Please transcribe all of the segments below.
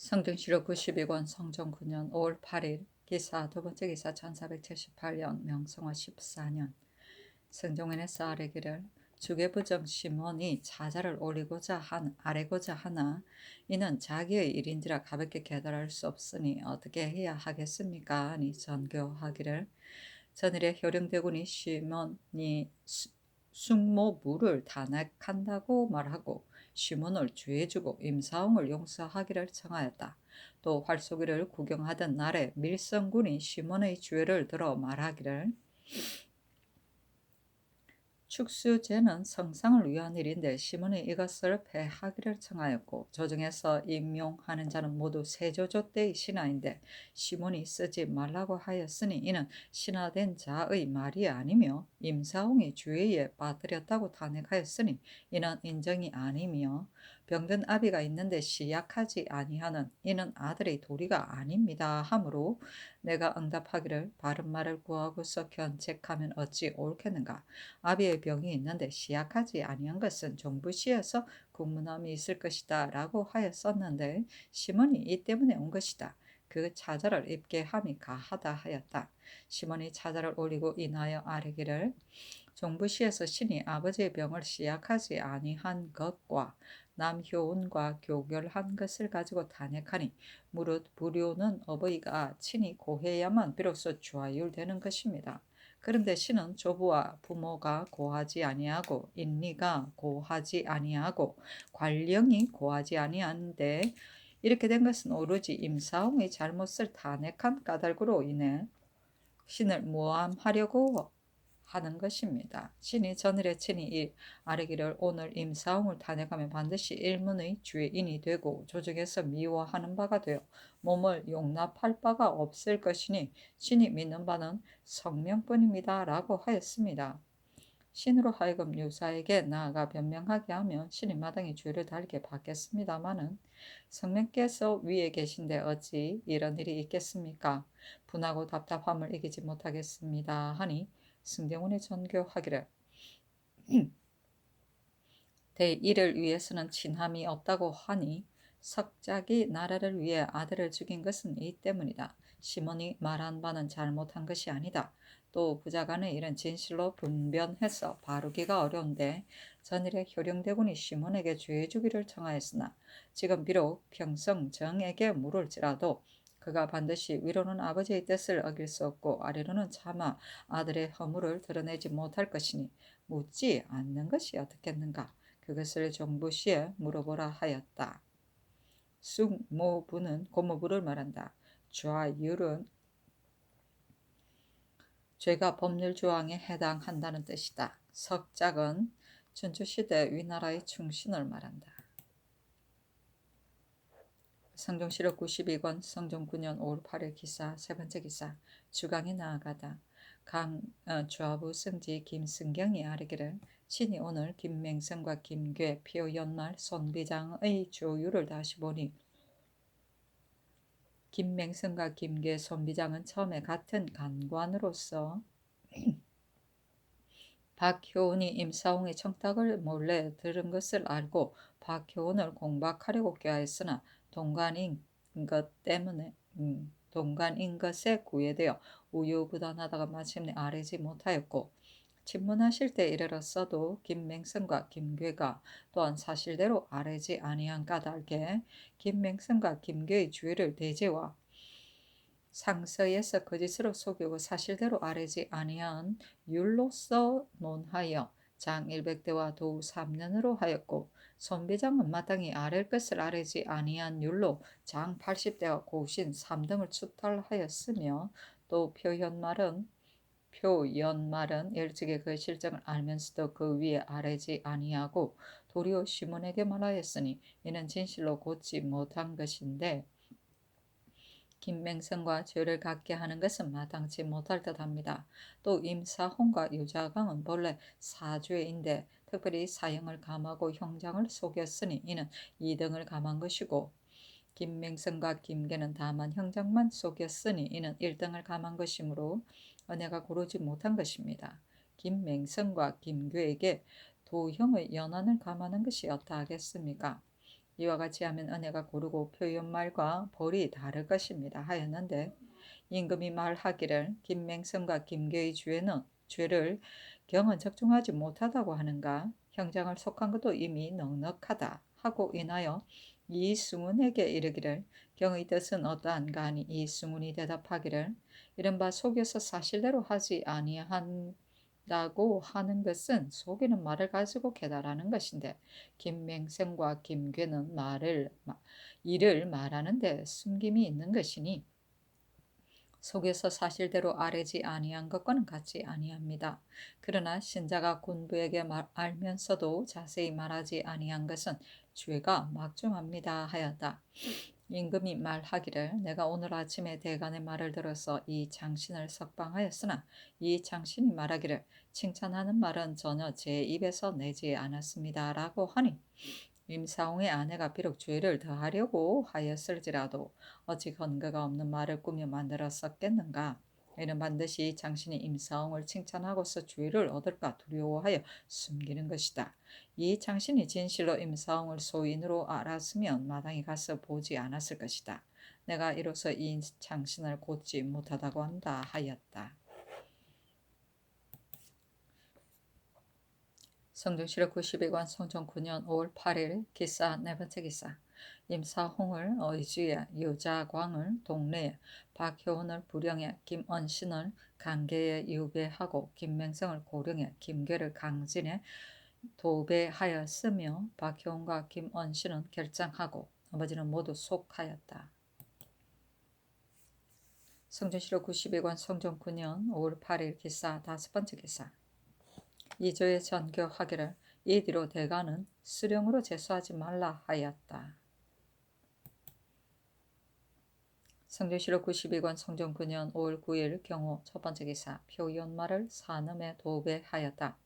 성등시로 92권 성종 9년 5월 8일 기사 두 번째 기사 1478년 명성화 14년 성종인에서 아뢰기를 주계부정 시몬이 자자를 아뢰고자 하나 이는 자기의 일인지라 가볍게 계달할 수 없으니 어떻게 해야 하겠습니까? 하니 전교하기를 전일에 효령대군이 시몬이 숙모무를 단핵한다고 말하고 시몬을 주해주고 임사홍을 용서하기를 청하였다. 또 활쏘기를 구경하던 날에 밀성군이 시몬의 주해를 들어 말하기를 축수제는 성상을 위한 일인데 시몬이 이것을 패하기를 청하였고 조정에서 임용하는 자는 모두 세조조 때의 신하인데 시몬이 쓰지 말라고 하였으니 이는 신하된 자의 말이 아니며 임사홍이 주의에 빠뜨렸다고 탄핵하였으니 이는 인정이 아니며 병든 아비가 있는데 시약하지 아니하는 이는 아들의 도리가 아닙니다 하므로 내가 응답하기를 바른 말을 구하고서 견책하면 어찌 옳겠는가. 아비의 병이 있는데 시약하지 아니한 것은 종부시에서 국문함이 있을 것이다 라고 하였었는데 시몬이 이 때문에 온 것이다. 그 차자를 입게 함이 가하다 하였다. 시몬이 차자를 올리고 인하여 아뢰기를 종부시에서 신이 아버지의 병을 시약하지 아니한 것과 남효운과 교결한 것을 가지고 탄핵하니 무릇 불효는 어버이가 친히 고해야만 비로소 좌율되는 것입니다. 그런데 신은 조부와 부모가 고하지 아니하고 인리가 고하지 아니하고 관령이 고하지 아니한데 이렇게 된 것은 오로지 임사홍의 잘못을 탄핵한 까닭으로 인해 신을 모함하려고 하는 것입니다. 신이 전일에 친히 아뢰기를 오늘 임사홍을 탄핵하면 반드시 일문의 죄인이 되고 조정에서 미워하는 바가 되어 몸을 용납할 바가 없을 것이니 신이 믿는 바는 성명뿐입니다. 라고 하였습니다. 신으로 하여금 유사에게 나아가 변명하게 하면 신이 마땅히 죄를 달게 받겠습니다마는 성명께서 위에 계신데 어찌 이런 일이 있겠습니까? 분하고 답답함을 이기지 못하겠습니다 하니 승경원이 전교하기를 대일을 위해서는 친함이 없다고 하니 석작이 나라를 위해 아들을 죽인 것은 이 때문이다. 시몬이 말한 바는 잘못한 것이 아니다. 또 부자간의 일은 진실로 분변해서 바르기가 어려운데 전일에 효령대군이 시몬에게 죄 주기를 청하였으나 지금 비록 평성 정에게 물을지라도 그가 반드시 위로는 아버지의 뜻을 어길 수 없고 아래로는 차마 아들의 허물을 드러내지 못할 것이니 묻지 않는 것이 어떻겠는가. 그것을 종부시에 물어보라 하였다. 숙모부는 고모부를 말한다. 좌율은 죄가 법률 조항에 해당한다는 뜻이다. 석작은 춘추시대 위나라의 충신을 말한다. 성종시록 92권 성종 9년 5월 8일 기사 세 번째 기사 주강에 나아가다 좌부 승지 김승경이 아뢰기를 신이 오늘 김맹성과 김괴 표연말 손비장의 조율을 다시 보니 김맹성과 김괴 손비장은 처음에 같은 간관으로서 박효운이 임사홍의 청탁을 몰래 들은 것을 알고 박효운을 공박하려고 꾀하였으나 동관인 것에 구애되어 우유부단하다가 마침내 아뢰지 못하였고 집문하실 때 이르렀어도 김맹성과 김괴가 또한 사실대로 아뢰지 아니한 까닭에 김맹성과 김괴의 주의를 대제와 상서에서 거짓으로 속이고 사실대로 아뢰지 아니한 율로서 논하여 장 100대와 도우 3년으로 하였고 손비장은 마땅히 아랠 것을 아뢰지 아니한 율로 장 80대와 고신 3등을 추탈하였으며 또 표연말은 일찍이 그 실정을 알면서도 그 위에 아뢰지 아니하고 도리어 시몬에게 말하였으니 이는 진실로 곧지 못한 것인데 김맹성과 죄를 갖게 하는 것은 마땅치 못할 듯합니다. 또 임사홍과 유자강은 본래 사죄인데 특별히 사형을 감하고 형장을 속였으니 이는 2등을 감한 것이고 김맹성과 김계는 다만 형장만 속였으니 이는 1등을 감한 것이므로 은혜가 고르지 못한 것입니다. 김맹성과 김괴에게 도형의 연한을 감하는 것이 어떠하겠습니까? 이와 같이 하면 은혜가 고르고 표현말과 벌이 다를 것입니다 하였는데 임금이 말하기를 김맹성과 김계의 죄를 경은 적중하지 못하다고 하는가 형장을 속한 것도 이미 넉넉하다 하고 인하여 이승훈에게 이르기를 경의 뜻은 어떠한가 하니 이승훈이 대답하기를 이른바 속여서 사실대로 하지 아니한다고 하는 것은 속이는 말을 가지고 깨달하는 것인데 김맹생과 김괴는 이를 말하는데 숨김이 있는 것이니 속에서 사실대로 아뢰지 아니한 것과는 같지 아니합니다. 그러나 신자가 군부에게 알면서도 자세히 말하지 아니한 것은 죄가 막중합니다 하였다. 임금이 말하기를 내가 오늘 아침에 대간의 말을 들어서 이 장신을 석방하였으나 이 장신이 말하기를 칭찬하는 말은 전혀 제 입에서 내지 않았습니다 라고 하니 임사홍의 아내가 비록 죄를 더하려고 하였을지라도 어찌 근거가 없는 말을 꾸며 만들었었겠는가. 이는 반드시 장신이 임사홍을 칭찬하고서 죄를 얻을까 두려워하여 숨기는 것이다. 이 장신이 진실로 임사홍을 소인으로 알았으면 마땅히 가서 보지 않았을 것이다. 내가 이로써 이 장신을 곧지 못하다고 한다 하였다. 성종실록 92권 성종 9년 5월 8일 기사 네 번째 기사 임사홍을 의주에 유자광을 동래에 박효은을 부령에 김언신을 강계에 유배하고 김맹성을 고령에 김괴를 강진에 도배하였으며 박효은과 김언신은 결장하고 나머지는 모두 속하였다. 성종실록 92권 성종 9년 5월 8일 기사 다섯 번째 기사 이조에 전교하기를 이 뒤로 대간은 수령으로 제수하지 말라 하였다. 성종실록 92권 성종 9년 5월 9일 경호 첫 번째 기사 표연말을 산음에 도배하였다.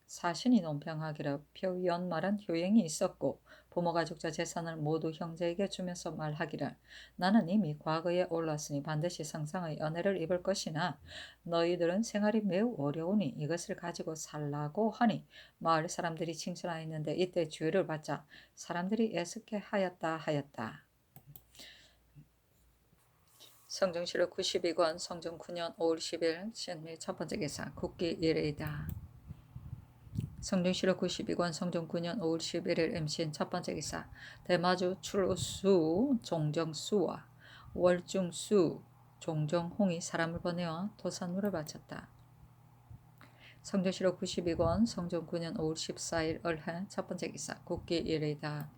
사신이 논평하기를 표연말은 효행이 있었고 부모가족자 재산을 모두 형제에게 주면서 말하기를 나는 이미 과거에 올랐으니 반드시 상상의 은혜를 입을 것이나 너희들은 생활이 매우 어려우니 이것을 가지고 살라고 하니 마을 사람들이 칭찬하였는데 이때 죄를 받자 사람들이 애석해 하였다. 성종실록 92권 성종 9년 5월 10일 신미 첫 번째 기사 국기 1회이다. 성종실록 92권 성종 9년 5월 11일 임신 첫 번째 기사 대마주 출수 종정수와 월중수 종정홍이 사람을 보내어 도산물을 바쳤다. 성종실록 92권 성종 9년 5월 14일 을해 첫 번째 기사 국기 1회이다.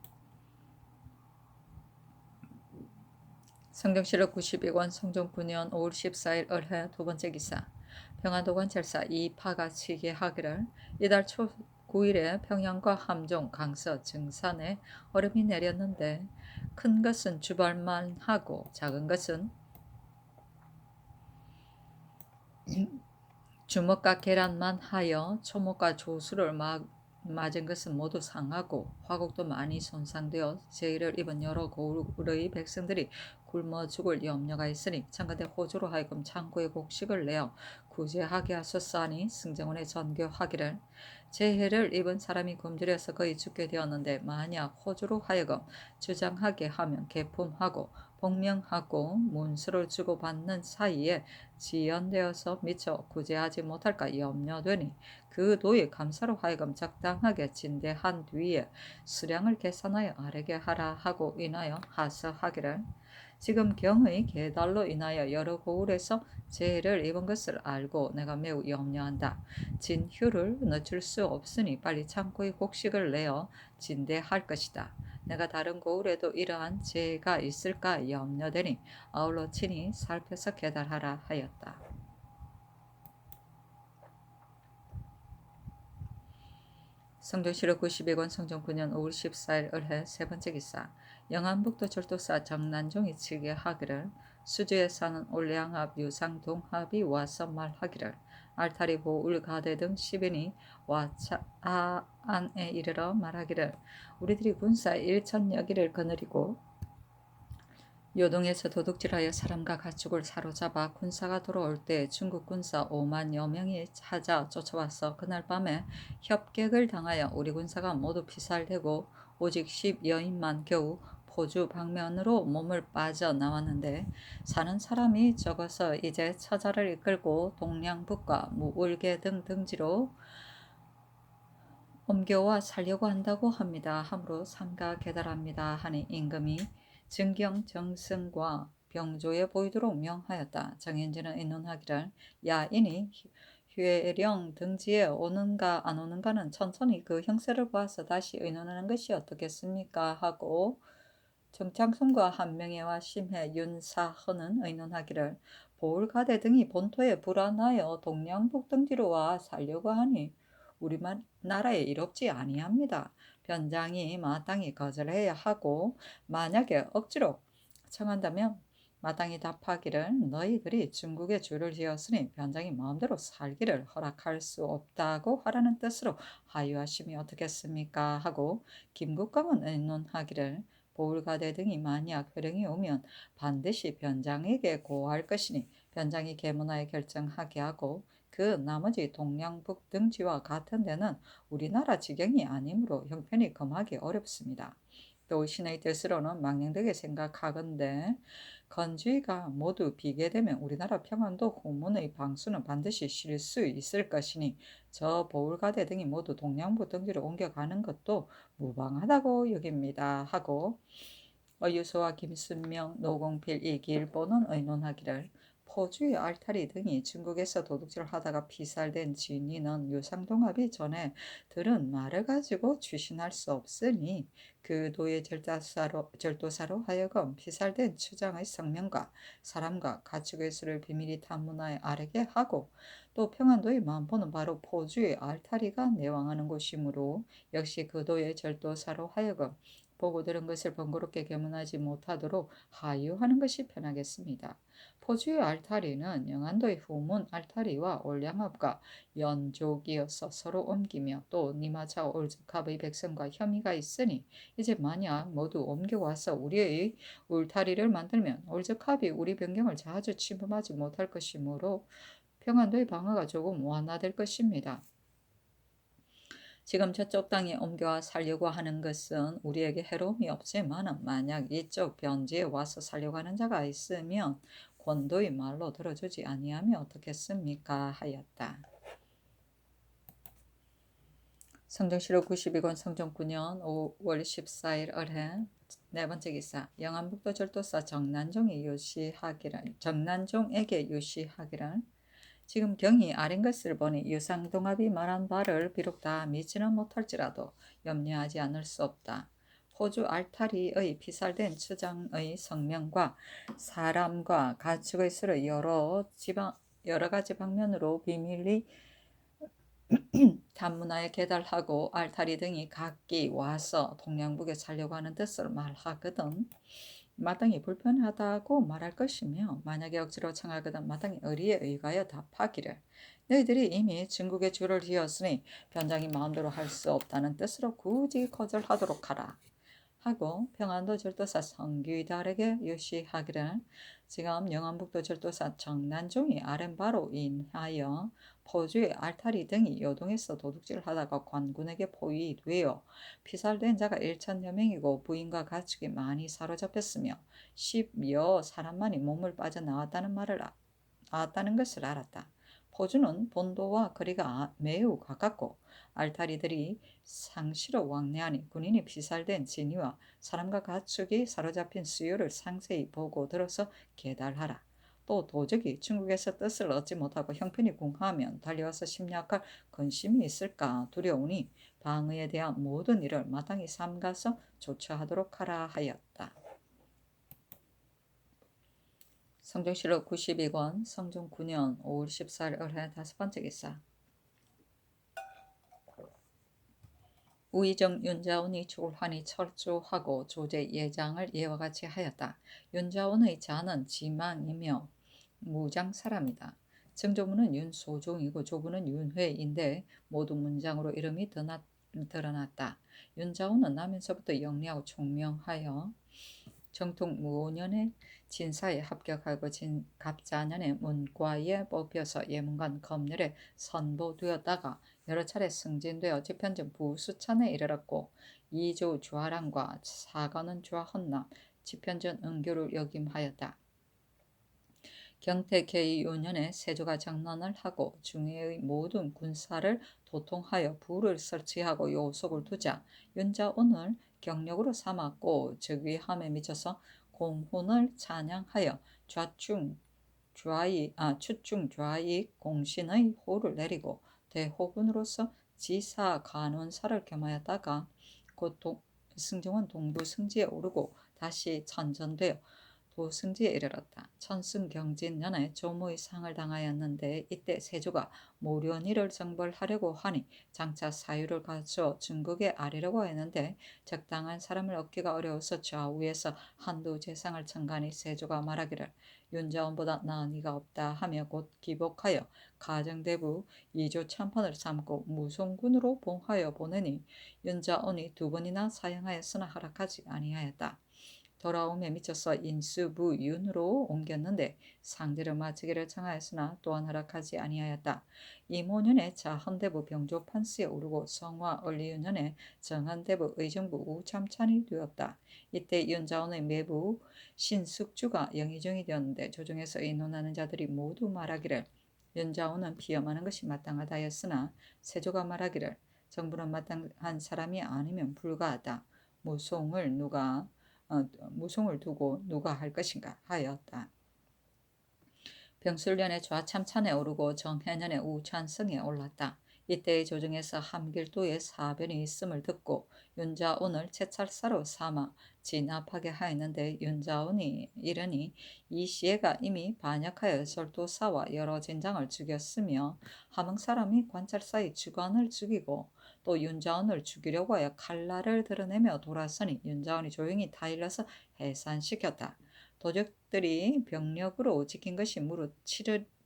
성종실록 92권 성종 9년 5월 14일 을해 두 번째 기사 평안도관 찰사 이파가 치계하기를 이달 초 9일에 평양과 함종, 강서, 증산에 얼음이 내렸는데 큰 것은 주발만 하고 작은 것은 주먹과 계란만 하여 초목과 조수를 맞은 것은 모두 상하고 화곡도 많이 손상되어 죄를 입은 여러 고을의 백성들이 굶어 죽을 염려가 있으니 청가대 호주로 하여금 창고에 곡식을 내어 구제하게 하소서하니 승정원에 전교하기를 재해를 입은 사람이 굶주려서 거의 죽게 되었는데 만약 호주로 하여금 주장하게 하면 개품하고 복명하고 문수를 주고받는 사이에 지연되어서 미처 구제하지 못할까 염려되니 그 도의 감사로 하여금 적당하게 진대한 뒤에 수량을 계산하여 아뢰게 하라 하고 인하여 하서하기를 지금 경의 계달로 인하여 여러 고을에서 재해를 입은 것을 알고 내가 매우 염려한다. 진휴를 늦출 수 없으니 빨리 창고에 곡식을 내어 진대할 것이다. 내가 다른 고을에도 이러한 재해가 있을까 염려되니 아울러 친히 살펴서 계달하라 하였다. 성종실록 92권 성종 9년 5월 14일 을해 세 번째 기사 영안북도 절도사 정난종이 치계하기를 수주에 사는 올량합 유상동합이 와서 말하기를 알타리 호울 가대 등 10인이 와차안에 이르러 말하기를 우리들이 군사 1천여기를 거느리고 요동에서 도둑질하여 사람과 가축을 사로잡아 군사가 돌아올 때 중국 군사 5만여 명이 찾아 쫓아와서 그날 밤에 협객을 당하여 우리 군사가 모두 피살되고 오직 10여인만 겨우 포주 방면으로 몸을 빠져나왔는데 사는 사람이 적어서 이제 처자를 이끌고 동량북과 무울계 등지로 옮겨와 살려고 한다고 합니다. 함으로 삼가 계달합니다 하니 임금이 증경 정승과 병조에 보이도록 명하였다. 정인지는 의논하기를 야 이니 휴령 등지에 오는가 안 오는가는 천천히 그 형세를 보아서 다시 의논하는 것이 어떻겠습니까 하고 정창순과 한명회와 심해 윤사헌은 의논하기를 보울가대 등이 본토에 불안하여 동량북 등지로 와 살려고 하니 우리만 나라에 이롭지 아니합니다. 변장이 마땅히 거절해야 하고 만약에 억지로 청한다면 마땅히 답하기를 너희들이 중국에 주를 지었으니 변장이 마음대로 살기를 허락할 수 없다고 하라는 뜻으로 하유하심이 어떻겠습니까 하고 김국감은 의논하기를 보울가대 등이 만약 회령이 오면 반드시 변장에게 고할 것이니 변장이 계문하에 결정하게 하고 그 나머지 동량북 등지와 같은 데는 우리나라 지경이 아니므로 형편이 금하기 어렵습니다. 또 신의 뜻으로는 망령되게 생각하건대 건주의가 모두 비게 되면 우리나라 평안도 후문의 방수는 반드시 실 수 있을 것이니 저 보울가대 등이 모두 동량북 등지로 옮겨가는 것도 무방하다고 여깁니다 하고 어유소와 김순명, 노공필, 이길보는 의논하기를 포주의 알타리 등이 중국에서 도둑질을 하다가 피살된 진위는 유상동합이 전에 들은 말을 가지고 추신할 수 없으니 그 도의 절도사로 하여금 피살된 추장의 성명과 사람과 가축의 수를 비밀히 탐문하여 아뢰게 하고 또 평안도의 만포는 바로 포주의 알타리가 내왕하는 곳이므로 역시 그 도의 절도사로 하여금 보고 들은 것을 번거롭게 계문하지 못하도록 하유하는 것이 편하겠습니다. 포주의 알타리는 영안도의 후문 알타리와 올량합과 연족이어서 서로 옮기며 또 니마차 올즈캅의 백성과 혐의가 있으니 이제 만약 모두 옮겨와서 우리의 울타리를 만들면 올즈캅이 우리 변경을 자주 침범하지 못할 것이므로 평안도의 방어가 조금 완화될 것입니다. 지금 저쪽 땅에 옮겨와 살려고 하는 것은 우리에게 해로움이 없지만 만약 이쪽 변지에 와서 살려고 하는 자가 있으면 권도의 말로 들어주지 아니하면 어떻겠습니까 하였다. 성정시록 92권 성종 9년 5월 14일 을해 네 번째 기사 영안북도 절도사 정난종에게 유시하기를 지금 경이 아린 것을 보니 유상동합이 말한 바를 비록 다 믿지는 못할지라도 염려하지 않을 수 없다. 호주 알타리의 피살된 추장의 성명과 사람과 가축의 수를 여러 가지 방면으로 비밀리 단문하에 계달하고 알타리 등이 각기 와서 동량북에 살려고 하는 뜻을 말하거든. 마땅히 불편하다고 말할 것이며 만약에 억지로 청하거든 마땅히 의리에 의하여 답하기를 너희들이 이미 중국에 주를 지었으니 변장이 마음대로 할 수 없다는 뜻으로 굳이 거절하도록 하라 하고 평안도 절도사 성규달에게 유시하기를 지금 영안북도 절도사 정난종이 아랫바로 인하여 포주의 알타리 등이 요동에서 도둑질을 하다가 관군에게 포위되어 피살된 자가 1천여 명이고 부인과 가축이 많이 사로잡혔으며 10여 사람만이 몸을 빠져나왔다는 것을 알았다. 포주는 본도와 거리가 매우 가깝고 알타리들이 상시로 왕래하니 군인이 피살된 진위와 사람과 가축이 사로잡힌 수요를 상세히 보고 들어서 계달하라. 또 도적이 중국에서 뜻을 얻지 못하고 형편이 궁하면 달려와서 침략할 근심이 있을까 두려우니 방의에 대한 모든 일을 마땅히 삼가서 조처하도록 하라 하였다. 성종시록 92권 성종 9년 5월 14일 을해 다섯 번째 기사 우의정 윤자온이 졸환이 철조하고 조제 예장을 예와 같이 하였다. 윤자온의 자는 지망이며 무장 사람이다. 정조문은 윤소종이고 조부는 윤회인데 모두 문장으로 이름이 드러났다. 윤자온은 나면서부터 영리하고 총명하여 정통 무오년에 진사에 합격하고 갑자년에 문과에 뽑혀서 예문관 검열에 선보되었다가 여러 차례 승진되어 집현전 부수찬에 이르렀고 이조 주하랑과 사관원 주하헌남, 집현전 은교를 역임하였다. 경태 개의 요년에 세조가 장난을 하고 중해의 모든 군사를 도통하여 부를 설치하고 요속을 두자 윤자온을 경력으로 삼았고 즉위함에 미쳐서 공훈을 찬양하여 추중 좌익 공신의 호를 내리고 대호군으로서 지사 간원사를 겸하였다가 곧 승정원 동부 승지에 오르고 다시 천전되어 도승지에 이르렀다. 천승경진년에 조무의 상을 당하였는데 이때 세조가 모련이를 정벌하려고 하니 장차 사유를 갖추어 중국에 아뢰려고 했는데 적당한 사람을 얻기가 어려워서 좌우에서 한두 재상을 청가니 세조가 말하기를 윤자원보다 나은 이가 없다 하며 곧 기복하여 가정대부 이조 참판을 삼고 무송군으로 봉하여 보내니 윤자원이 두 번이나 사형하였으나 허락하지 아니하였다. 돌아옴에 미쳐서 인수부 윤으로 옮겼는데 상대를 마치기를 청하였으나 또한 허락하지 아니하였다. 이모년에 자헌대부 병조판스에 오르고 성화 을리윤년에 정한대부 의정부 우참찬이 되었다. 이때 윤자원의 매부 신숙주가 영의정이 되었는데 조정에서 의논하는 자들이 모두 말하기를 윤자원은 피험하는 것이 마땅하다 하였으나 세조가 말하기를 정부는 마땅한 사람이 아니면 불가하다. 무송을 두고 누가 할 것인가 하였다. 병술년에 좌참찬에 오르고 정해년에 우찬성에 올랐다. 이때의 조정에서 함길도에 사변이 있음을 듣고 윤자온을 채찰사로 삼아 진압하게 하였는데 윤자온이 이르니 이 시해가 이미 반역하여 설도사와 여러 진장을 죽였으며 함흥사람이 관찰사의 주관을 죽이고 또 윤자온을 죽이려고 하여 칼날을 드러내며 돌아서니 윤자온이 조용히 타일러서 해산시켰다. 도적들이 병력으로 지킨 것이 무릇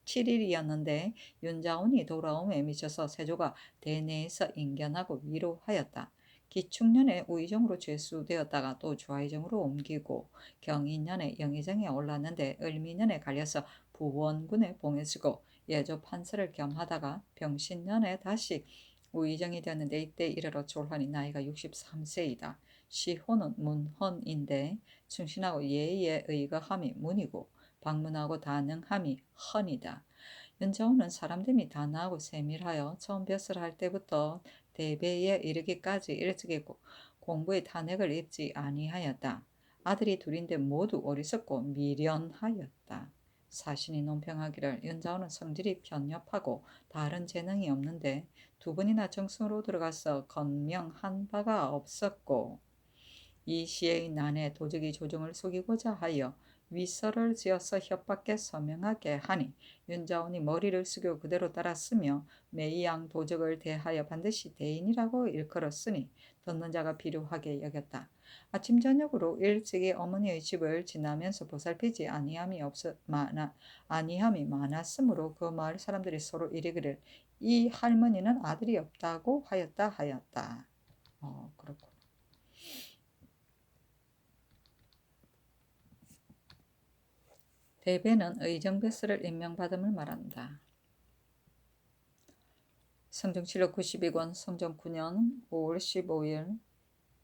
7일이었는데 윤자온이 돌아옴에 미쳐서 세조가 대내에서 인견하고 위로하였다. 기축년에 우의정으로 죄수되었다가 또 좌의정으로 옮기고 경인년에 영의정에 올랐는데 을미년에 갈려서 부원군에 봉해지고 예조 판서를 겸하다가 병신년에 다시 우의정이 되었는데 이때 이르러 졸하니 나이가 63세이다. 시호는 문헌인데 충신하고 예의에 의거함이 문이고 방문하고 다능함이 헌이다. 윤자원은 사람됨이 단아하고 세밀하여 처음 벼슬 할 때부터 대배에 이르기까지 일찍이 공부에 탄핵을 입지 아니하였다. 아들이 둘인데 모두 어리석고 미련하였다. 사신이 논평하기를 윤자원은 성질이 편협하고 다른 재능이 없는데 두 번이나 정승으로 들어가서 건명한 바가 없었고 이 시의 난에 도적이 조정을 속이고자 하여 위설을 지어서 협박해 서명하게 하니 윤자원이 머리를 숙여 그대로 따랐으며 매이양 도적을 대하여 반드시 대인이라고 일컬었으니 듣는 자가 필요하게 여겼다. 아침 저녁으로 일찍이 어머니의 집을 지나면서 보살피지 아니함이 많았으므로 그 마을 사람들이 서로 이르기를 이 할머니는 아들이 없다고 하였다. 그렇고. 대배는 의정배스를 임명받음을 말한다. 성종칠록 92권 성종 9년 5월 15일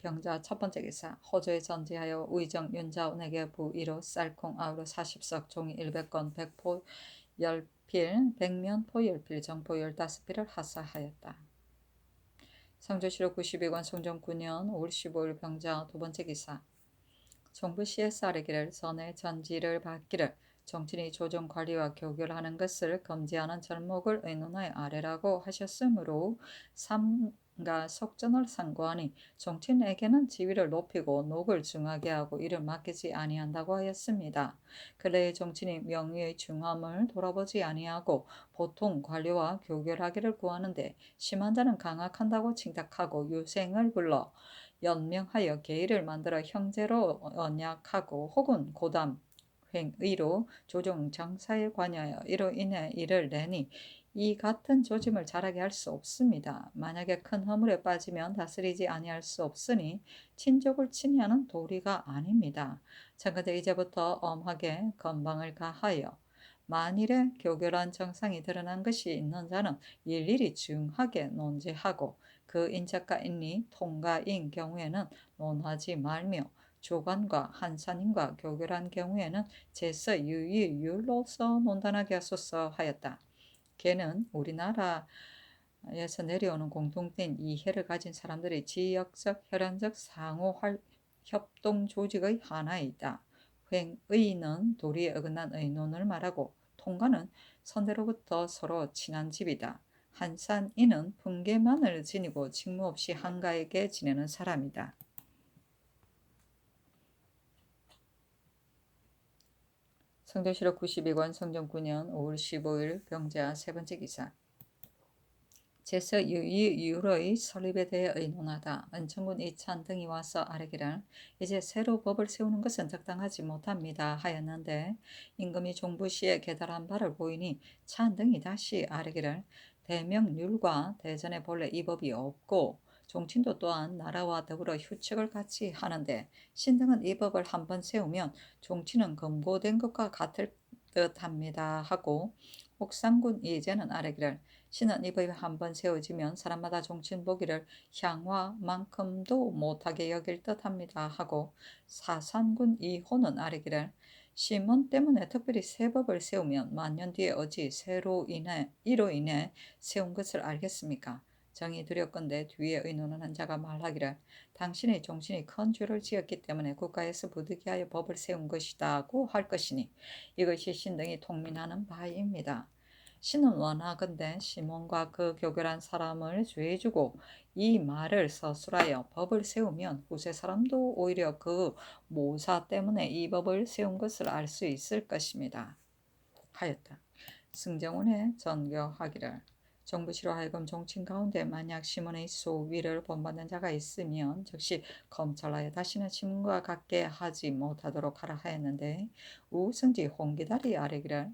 병자 첫 번째 기사 호조에 전지하여 의정 윤자온에게 부의로 쌀콩 아우로 40석 종이 100건 백포 10필 백면포 10필 정포 15필을 하사하였다. 성종칠록 92권 성종 9년 5월 15일 병자 두 번째 기사 정부 CS 아래기를 전에 전지를 받기를 정치인이 조정 관리와 교결하는 것을 금지하는 절목을 의논하여 아래라고 하셨으므로 삼가 속전을 상고하니 정치인에게는 지위를 높이고 녹을 중하게 하고 이를 맡기지 아니한다고 하였습니다. 근래의 정치인이 명의의 중함을 돌아보지 아니하고 보통 관리와 교결하기를 구하는데 심한 자는 강학한다고 칭탁하고 유생을 불러 연명하여 계의를 만들어 형제로 언약하고 혹은 고담 횡의로 조정 장사에 관여하여 이로 인해 이를 내니 이 같은 조짐을 잘하게 할 수 없습니다. 만약에 큰 허물에 빠지면 다스리지 아니할 수 없으니 친족을 친애하는 도리가 아닙니다. 참건대 이제부터 엄하게 건방을 가하여 만일에 교결한 정상이 드러난 것이 있는 자는 일일이 중하게 논지하고 그 인적과 인리 통과인 경우에는 논하지 말며 조관과 한산인과 교결한 경우에는 제서 유의율로서 논단하게 하소서 하였다. 걔는 우리나라에서 내려오는 공통된 이해를 가진 사람들의 지역적, 혈연적 상호 협동 조직의 하나이다. 횡의는 도리에 어긋난 의논을 말하고 통과는 선대로부터 서로 친한 집이다. 한산인은 분계만을 지니고 직무 없이 한가하게 지내는 사람이다. 성전시록 92권 성전 9년 5월 15일 병자 세 번째 기사. 제서 유의 설립에 대해 의논하다 은천군 이찬 등이 와서 아뢰기를 이제 새로 법을 세우는 것은 적당하지 못합니다 하였는데 임금이 종부시에 계달한 바를 보이니 찬 등이 다시 아뢰기를 대명률과 대전에 본래 이 법이 없고 종친도 또한 나라와 더불어 휴책을 같이 하는데 신등은 이 법을 한번 세우면 종친은 검고된 것과 같을 듯합니다 하고 옥상군 이제는 아뢰기를 신은 이 법이 한번 세워지면 사람마다 종친 보기를 향화만큼도 못하게 여길 듯합니다 하고 사산군 이호는 아뢰기를 시몬 때문에 특별히 새 법을 세우면 만년 뒤에 어찌 이로 인해 세운 것을 알겠습니까? 정이 두렵건대 뒤에 의논하는 자가 말하기를 당신의 종신이 큰 죄를 지었기 때문에 국가에서 부득이하여 법을 세운 것이다고 할 것이니 이것이 신등이 통민하는 바입니다. 신은 원하건대 시몬과 그 교결한 사람을 죄주고 이 말을 서술하여 법을 세우면 후세 사람도 오히려 그 모사 때문에 이 법을 세운 것을 알 수 있을 것입니다. 하였다. 승정원에 전교하기를 정부시로 하여금 종친 가운데 만약 시몬의 소위를 본받는 자가 있으면 즉시 검찰하에 다시는 시몬과 같게 하지 못하도록 하라 하였는데 우승지 홍기다리 아뢰기를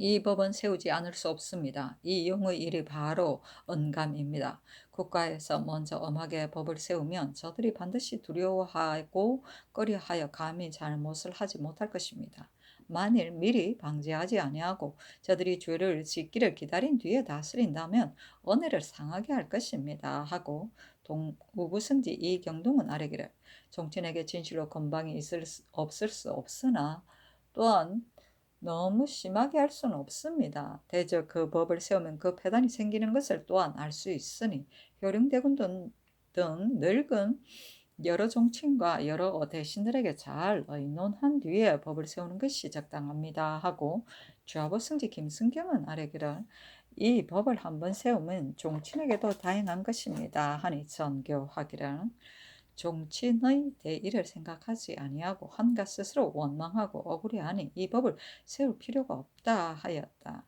이 법은 세우지 않을 수 없습니다. 이 용의 일이 바로 언감입니다. 국가에서 먼저 엄하게 법을 세우면 저들이 반드시 두려워하고 꺼려하여 감히 잘못을 하지 못할 것입니다. 만일 미리 방지하지 아니하고 저들이 죄를 짓기를 기다린 뒤에 다스린다면 은혜를 상하게 할 것입니다. 하고 우부승지 이경동은 아뢰기를 종친에게 진실로 건방이 없을 수 없으나 또한 너무 심하게 할 수는 없습니다. 대저 그 법을 세우면 그 폐단이 생기는 것을 또한 알 수 있으니 효령대군 등 늙은 여러 종친과 여러 대신들에게 잘 의논한 뒤에 법을 세우는 것이 적당합니다 하고 좌보승지 김승경은 아뢰기를 이 법을 한번 세우면 종친에게도 다행한 것입니다 하니 전교하기를 종친의 대의를 생각하지 아니하고 한가 스스로 원망하고 억울해하니 이 법을 세울 필요가 없다 하였다.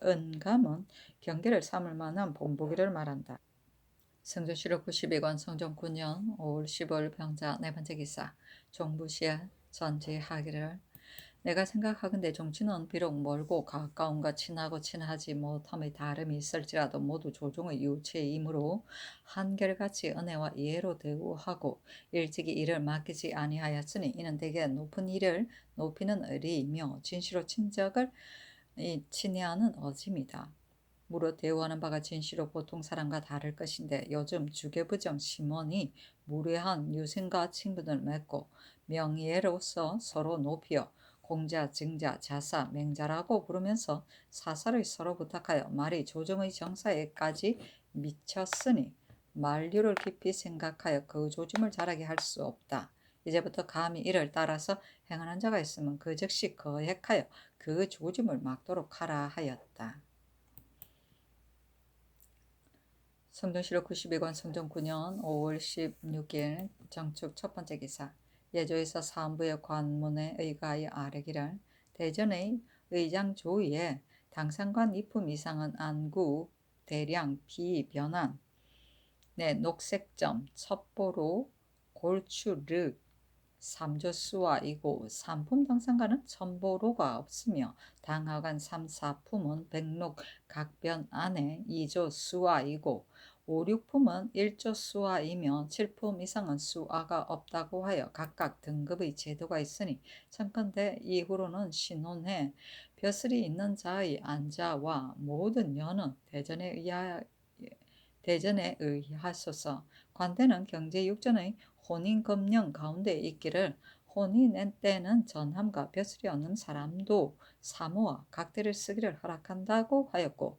은감은 경계를 삼을 만한 본보기를 말한다. 성전시록 92권 성종 9년 5월 15일 병자 네 번째 기사. 종부시에 전지하기를 내가 생각하건대 종친은 비록 멀고 가까움과 친하고 친하지 못함의 다름이 있을지라도 모두 조종의 유체이므로 한결같이 은혜와 이해로 대우하고 일찍이 일을 맡기지 아니하였으니 이는 대개 높은 일을 높이는 의리이며 진시로 친적을 친애하는 어짐이다. 무릇 대우하는 바가 진시로 보통 사람과 다를 것인데 요즘 주계부정 시몬이 무례한 유생과 친분을 맺고 명예로서 서로 높여 공자, 증자, 자사, 맹자라고 부르면서 사사를 서로 부탁하여 말이 조정의 정사에까지 미쳤으니 만류를 깊이 생각하여 그 조짐을 자라게 할 수 없다. 이제부터 감히 이를 따라서 행하는 자가 있으면 그 즉시 거획하여 그 조짐을 막도록 하라 하였다. 성전시록 92권 성종 9년 5월 16일 정축 첫 번째 기사. 예조에서 사헌부의 관문에 의가하여 아뢰기를 대전의 의장 조위에 당상관 입품 이상은 안구 대량 비변환 내 녹색점 첩보로 골추르 삼조수와이고 삼품 당상관은 첨보로가 없으며 당하관 3, 4품은 백록 각변 안에 이조수와이고 5, 6품은 1조 수하이며 7품 이상은 수하가 없다고 하여 각각 등급의 제도가 있으니 청컨대 이후로는 신혼해 벼슬이 있는 자의 안자와 모든 여는 대전에 의하소서. 관대는 경제육전의 혼인검령 가운데 있기를 혼인 때는 전함과 벼슬이 없는 사람도 사모와 각대를 쓰기를 허락한다고 하였고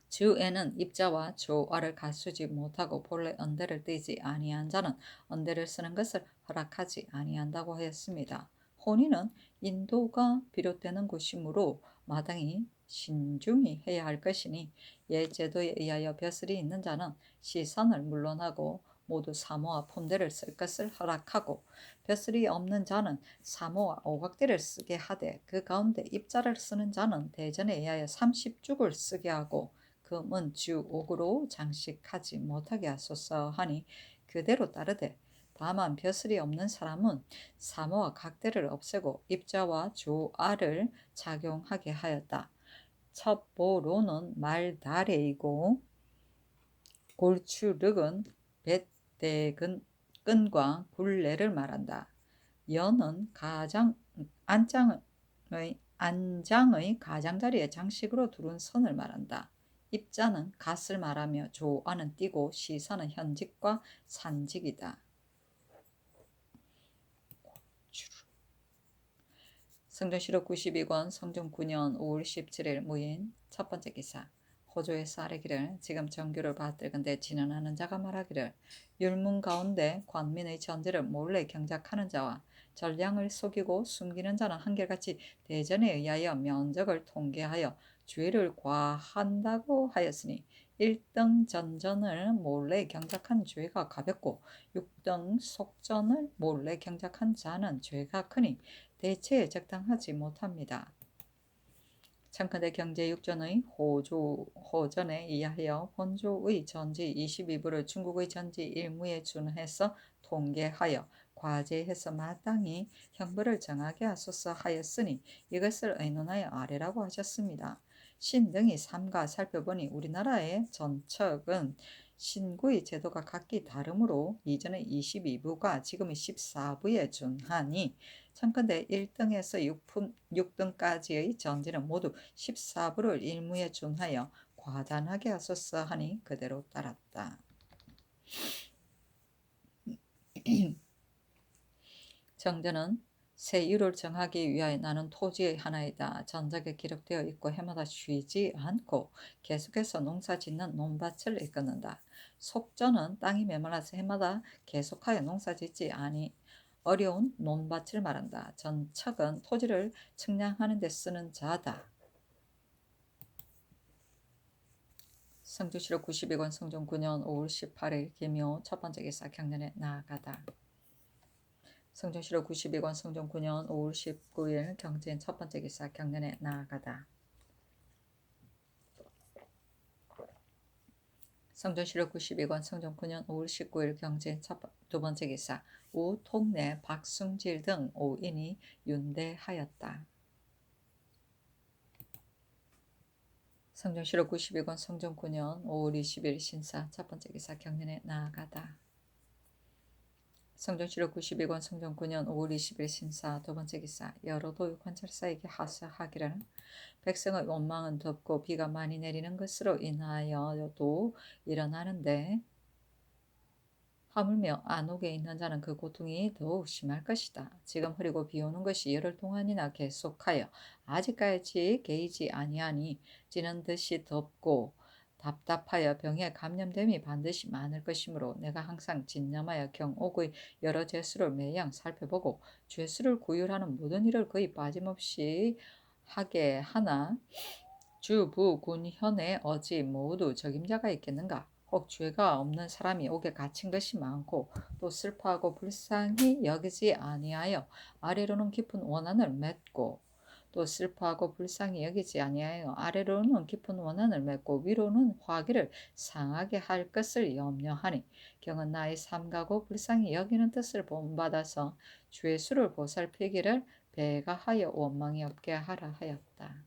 주에는 입자와 조화를 갖추지 못하고 본래 언대를 떼지 아니한 자는 언대를 쓰는 것을 허락하지 아니한다고 하였습니다. 혼인은 인도가 비롯되는 것이므로 마땅히 신중히 해야 할 것이니 옛 제도에 의하여 벼슬이 있는 자는 시선을 물론하고 모두 사모와 폰대를 쓸 것을 허락하고 벼슬이 없는 자는 사모와 오각대를 쓰게 하되 그 가운데 입자를 쓰는 자는 대전에 의하여 30죽을 쓰게 하고 금은 주옥으로 장식하지 못하게 하소서 하니 그대로 따르되 다만 벼슬이 없는 사람은 사모와 각대를 없애고 입자와 조아를 작용하게 하였다. 첩보로는 말다래이고 골추륵은 뱃대근과 굴레를 말한다. 연은 안장의 가장자리에 장식으로 두른 선을 말한다. 입자는 갓을 말하며 조아는 띠고 시선은 현직과 산직이다. 성전시록 92권 성종 9년 5월 17일 무인 첫 번째 기사. 호조에서 아뢰기를 지금 정규를 받들건대 진언하는 자가 말하기를 율문 가운데 관민의 전제를 몰래 경작하는 자와 전량을 속이고 숨기는 자는 한결같이 대전에 의하여 면적을 통계하여 죄를 과한다고 하였으니 1등 전전을 몰래 경작한 죄가 가볍고 6등 속전을 몰래 경작한 자는 죄가 크니 대체에 적당하지 못합니다. 청컨대 경제육전의 호전에 의하여 본조의 전지 22부를 중국의 전지 1무에 준해서 통계하여 과제해서 마땅히 형벌을 정하게 하소서 하였으니 이것을 의논하여 아래라고 하셨습니다. 신등이 삼가 살펴보니 우리나라의 전척은 신구의 제도가 각기 다르므로 이전의 22부가 지금의 14부에 준하니 청컨대 1등에서 6등까지의 전지는 모두 14부를 일무에 준하여 과단하게 하소서 하니 그대로 따랐다. 정전은 세율을 정하기 위하여 나는 토지의 하나이다. 전작에 기록되어 있고 해마다 쉬지 않고 계속해서 농사 짓는 논밭을 이끄는다. 속전은 땅이 메말라서 해마다 계속하여 농사 짓지 아니 어려운 논밭을 말한다. 전척은 토지를 측량하는 데 쓰는 자다. 성주시록 92권 성종 9년 5월 18일 계묘 첫 번째 기사 경년에 나아가다. 성종시록 92권 성종 9년 5월 19일 경진 첫 번째 기사 경년에 나아가다. 성종시록 92권 성종 9년 5월 19일 경진 두 번째 기사 우통내 박승질 등 5인이 윤대하였다. 성종시록 92권 성종 9년 5월 20일 신사 첫 번째 기사 경년에 나아가다. 성종시록 92권 성종 9년 5월 20일 신사 두 번째 기사 여러 도의 관찰사에게 하사하기를 백성의 원망은 덥고 비가 많이 내리는 것으로 인하여도 일어나는데 하물며 안옥에 있는 자는 그 고통이 더욱 심할 것이다. 지금 흐리고 비 오는 것이 열흘 동안이나 계속하여 아직까지 개이지 아니하니 찌는 듯이 덥고 답답하여 병에 감염됨이 반드시 많을 것이므로 내가 항상 진념하여 경옥의 여러 죄수를 매양 살펴보고 죄수를 구휼하는 모든 일을 거의 빠짐없이 하게 하나 주부 군현의 어지 모두 적임자가 있겠는가? 혹 죄가 없는 사람이 옥에 갇힌 것이 많고 또 슬퍼하고 불쌍히 여기지 아니하여 아래로는 깊은 원한을 맺고 또 슬퍼하고 불쌍히 여기지 아니하여 아래로는 깊은 원한을 맺고 위로는 화기를 상하게 할 것을 염려하니 경은 나의 삼가고 불쌍히 여기는 뜻을 본받아서 죄수를 보살피기를 배가하여 원망이 없게 하라 하였다.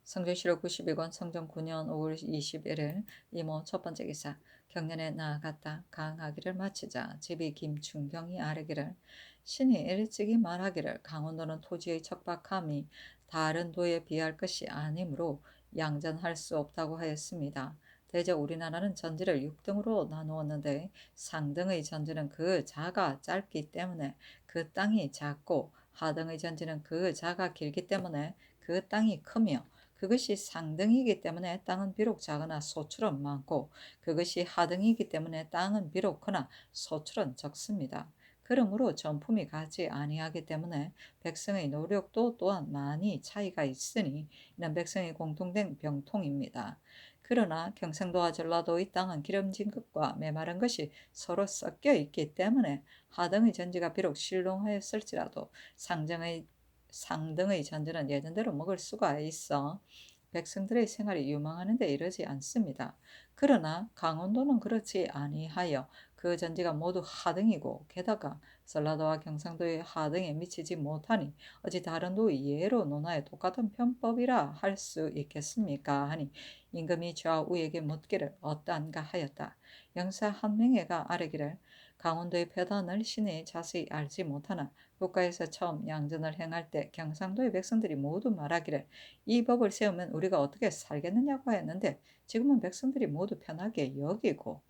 성주시로 92권 성종 9년 5월 21일 이모 첫 번째 기사 경년에 나아갔다. 강하기를 마치자 집이 김충경이 아뢰기를 신이 일찍이 말하기를 강원도는 토지의 척박함이 다른 도에 비할 것이 아니므로 양전할 수 없다고 하였습니다. 대저 우리나라는 전지를 6등으로 나누었는데 상등의 전지는 그 자가 짧기 때문에 그 땅이 작고 하등의 전지는 그 자가 길기 때문에 그 땅이 크며 그것이 상등이기 때문에 땅은 비록 작으나 소출은 많고 그것이 하등이기 때문에 땅은 비록 크나 소출은 적습니다. 그러므로 전품이 같지 아니하기 때문에 백성의 노력도 또한 많이 차이가 있으니 이는 백성의 공통된 병통입니다. 그러나 경상도와 전라도의 땅은 기름진 것과 메마른 것이 서로 섞여 있기 때문에 하등의 전지가 비록 실롱하였을지라도 상등의 전지는 예전대로 먹을 수가 있어 백성들의 생활이 유망하는 데 이르지 않습니다. 그러나 강원도는 그렇지 아니하여 그 전지가 모두 하등이고 게다가 전라도와 경상도의 하등에 미치지 못하니 어찌 다른 도의 예로 논하여 똑같은 편법이라 할 수 있겠습니까? 하니 임금이 좌우에게 묻기를 어떠한가 하였다. 영사 한 명에가 아뢰기를 강원도의 폐단을 신이 자세히 알지 못하나 국가에서 처음 양전을 행할 때 경상도의 백성들이 모두 말하기를 이 법을 세우면 우리가 어떻게 살겠느냐고 했는데 지금은 백성들이 모두 편하게 여기고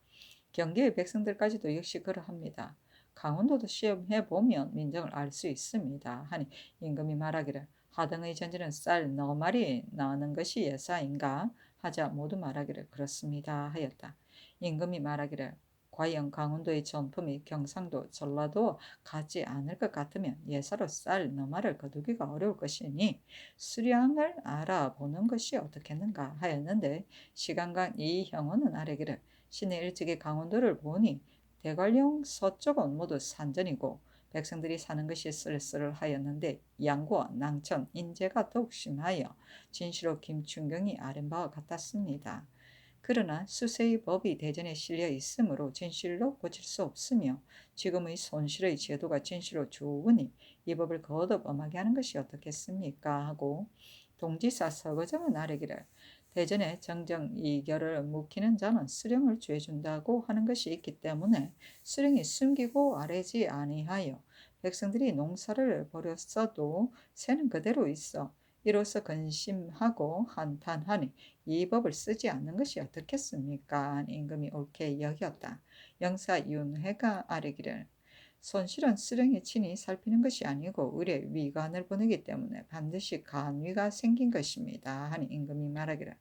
경기의 백성들까지도 역시 그러합니다. 강원도도 시험해보면 민정을 알 수 있습니다. 하니 임금이 말하기를 하등의 전지는 쌀 4마리 나는 것이 예사인가 하자 모두 말하기를 그렇습니다 하였다. 임금이 말하기를 과연 강원도의 전품이 경상도, 전라도와 같지 않을 것 같으면 예사로 쌀 4마리를 거두기가 어려울 것이니 수량을 알아보는 것이 어떻겠는가 하였는데 시간강 이형원은 아뢰기를 신이 일찍이 강원도를 보니 대관령 서쪽은 모두 산전이고 백성들이 사는 것이 쓸쓸하였는데 양구와 낭천, 인제가 더욱 심하여 진시로 김충경이 아랜 바와 같았습니다. 그러나 수세의 법이 대전에 실려 있으므로 진실로 고칠 수 없으며 지금의 손실의 제도가 진실로 좋으니 이 법을 거듭 엄하게 하는 것이 어떻겠습니까? 하고 동지사 서거정은 아뢰기를 대전에 정정 이결을 묵히는 자는 수령을 죄준다고 하는 것이 있기 때문에 수령이 숨기고 아뢰지 아니하여 백성들이 농사를 벌였어도 새는 그대로 있어 이로써 근심하고 한탄하니 이 법을 쓰지 않는 것이 어떻겠습니까? 임금이 옳게 여겼다. 영사 윤회가 아뢰기를 손실은 수령이 친히 살피는 것이 아니고 의뢰 위관을 보내기 때문에 반드시 간위가 생긴 것입니다. 하니 임금이 말하기를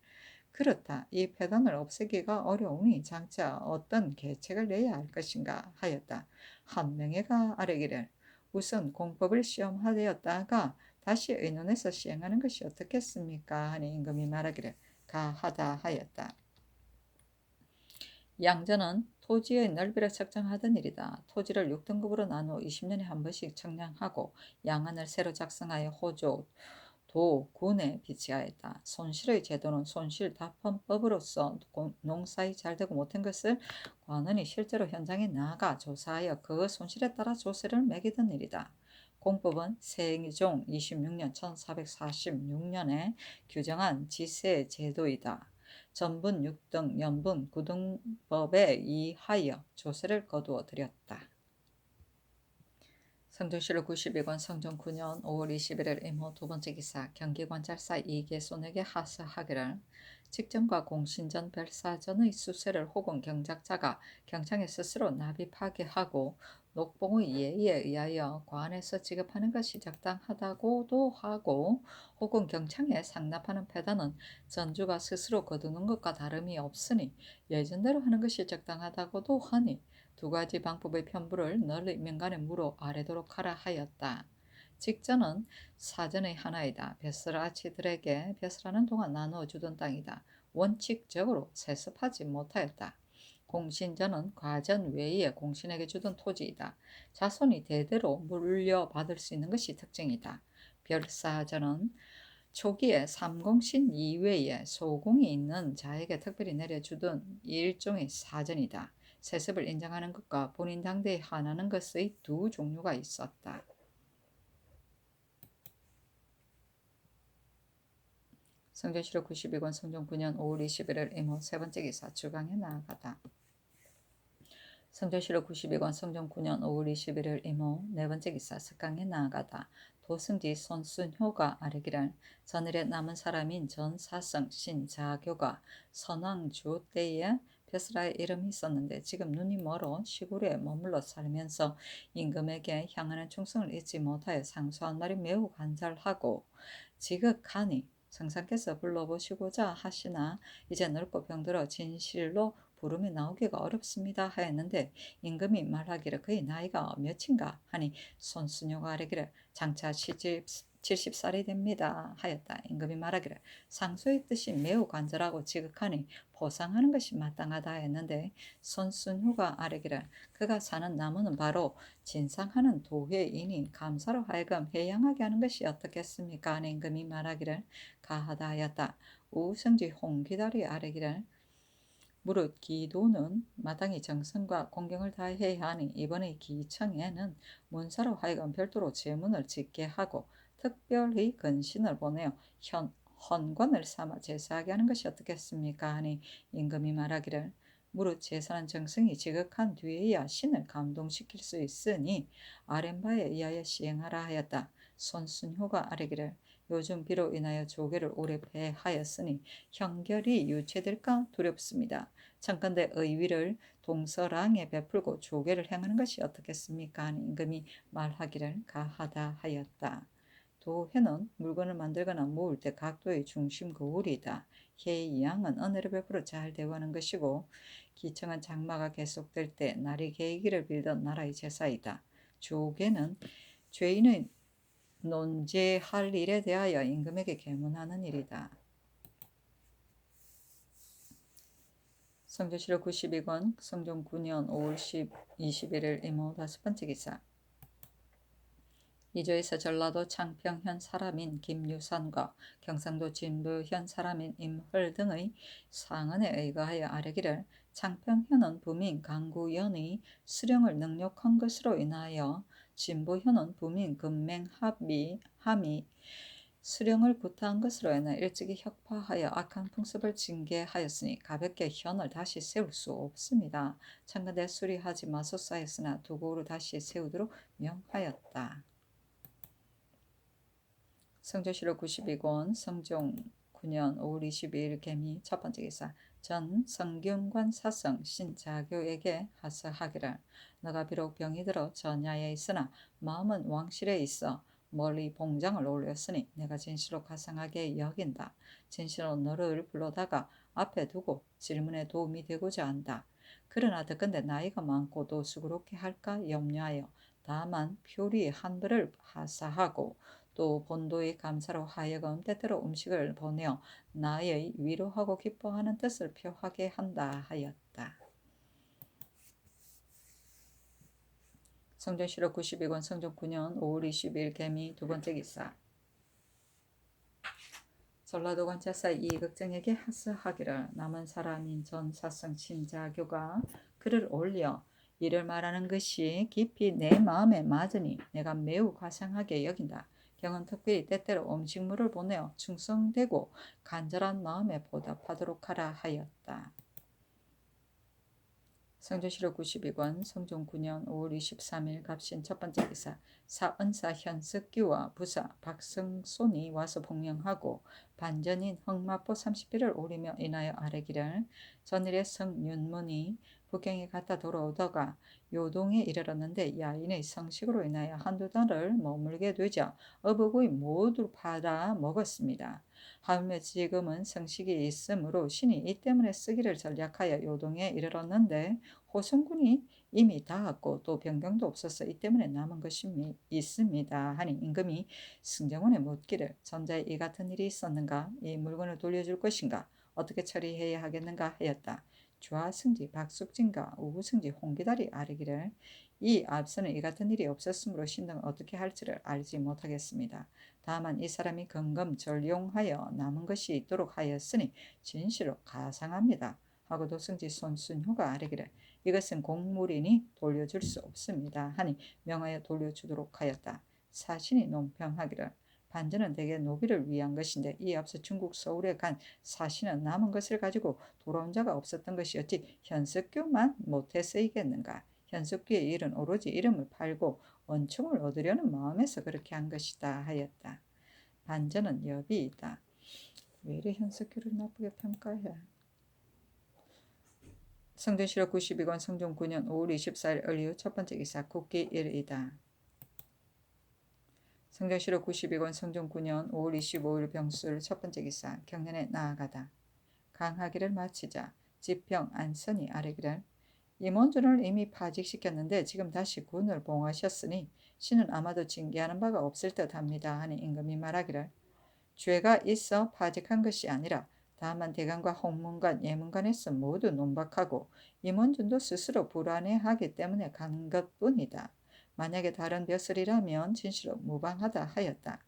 그렇다. 이 폐단을 없애기가 어려우니 장차 어떤 계책을 내야 할 것인가 하였다. 한 명회가 아뢰기를 우선 공법을 시험하되었다가 다시 의논해서 시행하는 것이 어떻겠습니까? 하니 임금이 말하기를 가하다 하였다. 양전은 토지의 넓이를 측정하던 일이다. 토지를 6등급으로 나누어 20년에 한 번씩 측량하고 양안을 새로 작성하여 호조, 도, 군에 비치하였다. 손실의 제도는 손실다펀법으로서 농사이 잘되고 못한 것을 관원이 실제로 현장에 나가 조사하여 그 손실에 따라 조세를 매기던 일이다. 공법은 세종 26년 1446년에 규정한 지세 제도이다. 전분 6등, 연분 9등법에 의하여 조세를 거두어 드렸다. 성종실록 92권 성종 9년 5월 21일 임호 두 번째 기사 경기관찰사 이계손에게 하사하기를 직전과 공신전 별사전의 수세를 혹은 경작자가 경창에 스스로 납입하게 하고 녹봉의 예의에 의하여 관에서 지급하는 것이 적당하다고도 하고 혹은 경창에 상납하는 패단은 전주가 스스로 거두는 것과 다름이 없으니 예전대로 하는 것이 적당하다고도 하니 두 가지 방법의 편부를 널리 명간에 물어 아뢰도록 하라 하였다. 직전은 사전의 하나이다. 벼슬아치들에게 벼슬하는 동안 나누어 주던 땅이다. 원칙적으로 세습하지 못하였다. 공신전은 과전 외에 공신에게 주던 토지이다. 자손이 대대로 물려받을 수 있는 것이 특징이다. 별사전은 초기에 삼공신 이외에 소공이 있는 자에게 특별히 내려주던 일종의 사전이다. 세습을 인정하는 것과 본인 당대에 한하는 것의 두 종류가 있었다. 성전시록 92권 성종 9년 5월 21일 이모 세 번째 기사 주강에 나아가다. 성전시록 92권 성종 9년 5월 21일 이모 네 번째 기사 석강에 나아가다. 도승지 손순효가 아뢰기를 전일에 남은 사람인 전사성 신자교가 선왕주 때에 벼슬아의 이름이 있었는데 지금 눈이 멀어 시골에 머물러 살면서 임금에게 향하는 충성을 잊지 못하여 상소한 말이 매우 간절하고 지극하니 성상께서 불러보시고자 하시나 이제 늙고 병들어 진실로 부름이 나오기가 어렵습니다 하였는데 임금이 말하기를 그의 나이가 몇인가 하니 손순효가 아뢰기를 장차 시집 70살이 됩니다 하였다. 임금이 말하기를 상소의 뜻이 매우 간절하고 지극하니 보상하는 것이 마땅하다 했는데 손순효가 아뢰기를 그가 사는 나무는 바로 진상하는 도회이니 감사로 하여금 해양하게 하는 것이 어떻겠습니까 하니 임금이 말하기를 가하다 하였다. 우성지 홍기다리 아뢰기를 무릇 기도는 마땅히 정성과 공경을 다해야 하니 이번의 기청에는 문사로 하여금 별도로 제문을 짓게 하고 특별히 근신을 보내어 헌관을 삼아 제사하게 하는 것이 어떻겠습니까 하니 임금이 말하기를 무릇 제사는 정성이 지극한 뒤에야 신을 감동시킬 수 있으니 아랜바에 의하여 시행하라 하였다. 손순효가 아뢰기를 요즘 비로 인하여 조계를 오래 폐하였으니 형결이 유체될까 두렵습니다. 청컨대 의위를 동서랑에 베풀고 조계를 행하는 것이 어떻겠습니까 하니 임금이 말하기를 가하다 하였다. 도회는 물건을 만들거나 모을 때 각도의 중심 거울이다. 해양은 언어를 베풀어 잘 대화하는 것이고 기청은 장마가 계속될 때 날이 개이기를 빌던 나라의 제사이다. 조계는 죄인의 논제할 일에 대하여 임금에게 계문하는 일이다. 성전시록 92권 성종 9년 5월 21일 이모 다섯 번째 기사. 이조에서 전라도 창평현 사람인 김유산과 경상도 진부현 사람인 임헐 등의 상언에 의거하여 아뢰기를 창평현은 부민 강구연의 수령을 능욕한 것으로 인하여 진부현은 부민 금맹함이 수령을 구타한 것으로 인해 일찍이 혁파하여 악한 풍습을 징계하였으니 가볍게 현을 다시 세울 수 없습니다. 청컨대 수리하지 마소사였으나 두고로 다시 세우도록 명하였다. 성전시록 92권 성종 9년 5월 22일 개미 첫 번째 기사. 전 성균관 사성 신자교에게 하사하기를 너가 비록 병이 들어 전야에 있으나 마음은 왕실에 있어 멀리 봉장을 올렸으니 내가 진실로 가상하게 여긴다. 진실로 너를 불러다가 앞에 두고 질문에 도움이 되고자 한다. 그러나 듣건대 나이가 많고 또 수고롭게 할까 염려하여 다만 표리 한벌을 하사하고 또 본도의 감사로 하여금 때때로 음식을 보내어 나의 위로하고 기뻐하는 뜻을 표하게 한다 하였다. 성전시록 92권 성종 9년 5월 22일 개미 두 번째 기사. 전라도 관차사 이극정에게 하사하기를 남은 사람인 전사성 신자교가 글을 올려 이를 말하는 것이 깊이 내 마음에 맞으니 내가 매우 가상하게 여긴다. 경은 특별히 때때로 음식물을 보내어 충성되고 간절한 마음에 보답하도록 하라 하였다. 성전시록 92권 성종 9년 5월 23일 갑신 첫 번째 기사. 사은사 현석규와 부사 박성손이 와서 복명하고 반전인 흑마포 30일을 오리며 인하여 아뢰기를 전일에 성윤문이 북경에 갔다 돌아오다가 요동에 이르렀는데 야인의 성식으로 인하여 한두 달을 머물게 되자 어부의 모두 받아 먹었습니다. 하물며 지금은 성식이 있으므로 신이 이 때문에 쓰기를 전략하여 요동에 이르렀는데 호성군이 이미 닿았고 또 변경도 없어서 이 때문에 남은 것이 있습니다 하니 임금이 승정원에 묻기를 전자에 이 같은 일이 있었는가? 이 물건을 돌려줄 것인가? 어떻게 처리해야 하겠는가 하였다. 좌승지 박숙진과 우승지 홍기달이 아뢰기를 이 앞서는 이 같은 일이 없었으므로 신등은 어떻게 할지를 알지 못하겠습니다. 다만 이 사람이 근검절용하여 남은 것이 있도록 하였으니 진실로 가상합니다. 하고 도승지 손순효가 아뢰기를 이것은 공물이니 돌려줄 수 없습니다 하니 명하여 돌려주도록 하였다. 사신이 논평하기를 반전은 대개 노비를 위한 것인데 이에 앞서 중국 서울에 간 사신은 남은 것을 가지고 돌아온 자가 없었던 것이었지 현석규만 못해 쓰이겠는가. 현석규의 일은 오로지 이름을 팔고 원총을 얻으려는 마음에서 그렇게 한 것이다 하였다. 반전은 여비이다. 왜 이래 현석규를 나쁘게 평가해. 성전시력 92권 성종 9년 5월 24일 을이후 첫 번째 기사 국기 1이다. 성전시력 92권 성종 9년 5월 25일 병술 첫 번째 기사 경년에 나아가다. 강하기를 마치자 지평 안선이 아뢰기를 임원준을 이미 파직시켰는데 지금 다시 군을 봉하셨으니 신은 아마도 징계하는 바가 없을 듯합니다 하니 임금이 말하기를 죄가 있어 파직한 것이 아니라 다만 대간과 홍문관, 예문관에서 모두 논박하고 임원준도 스스로 불안해하기 때문에 간 것뿐이다. 만약에 다른 벼슬이라면 진실로 무방하다 하였다.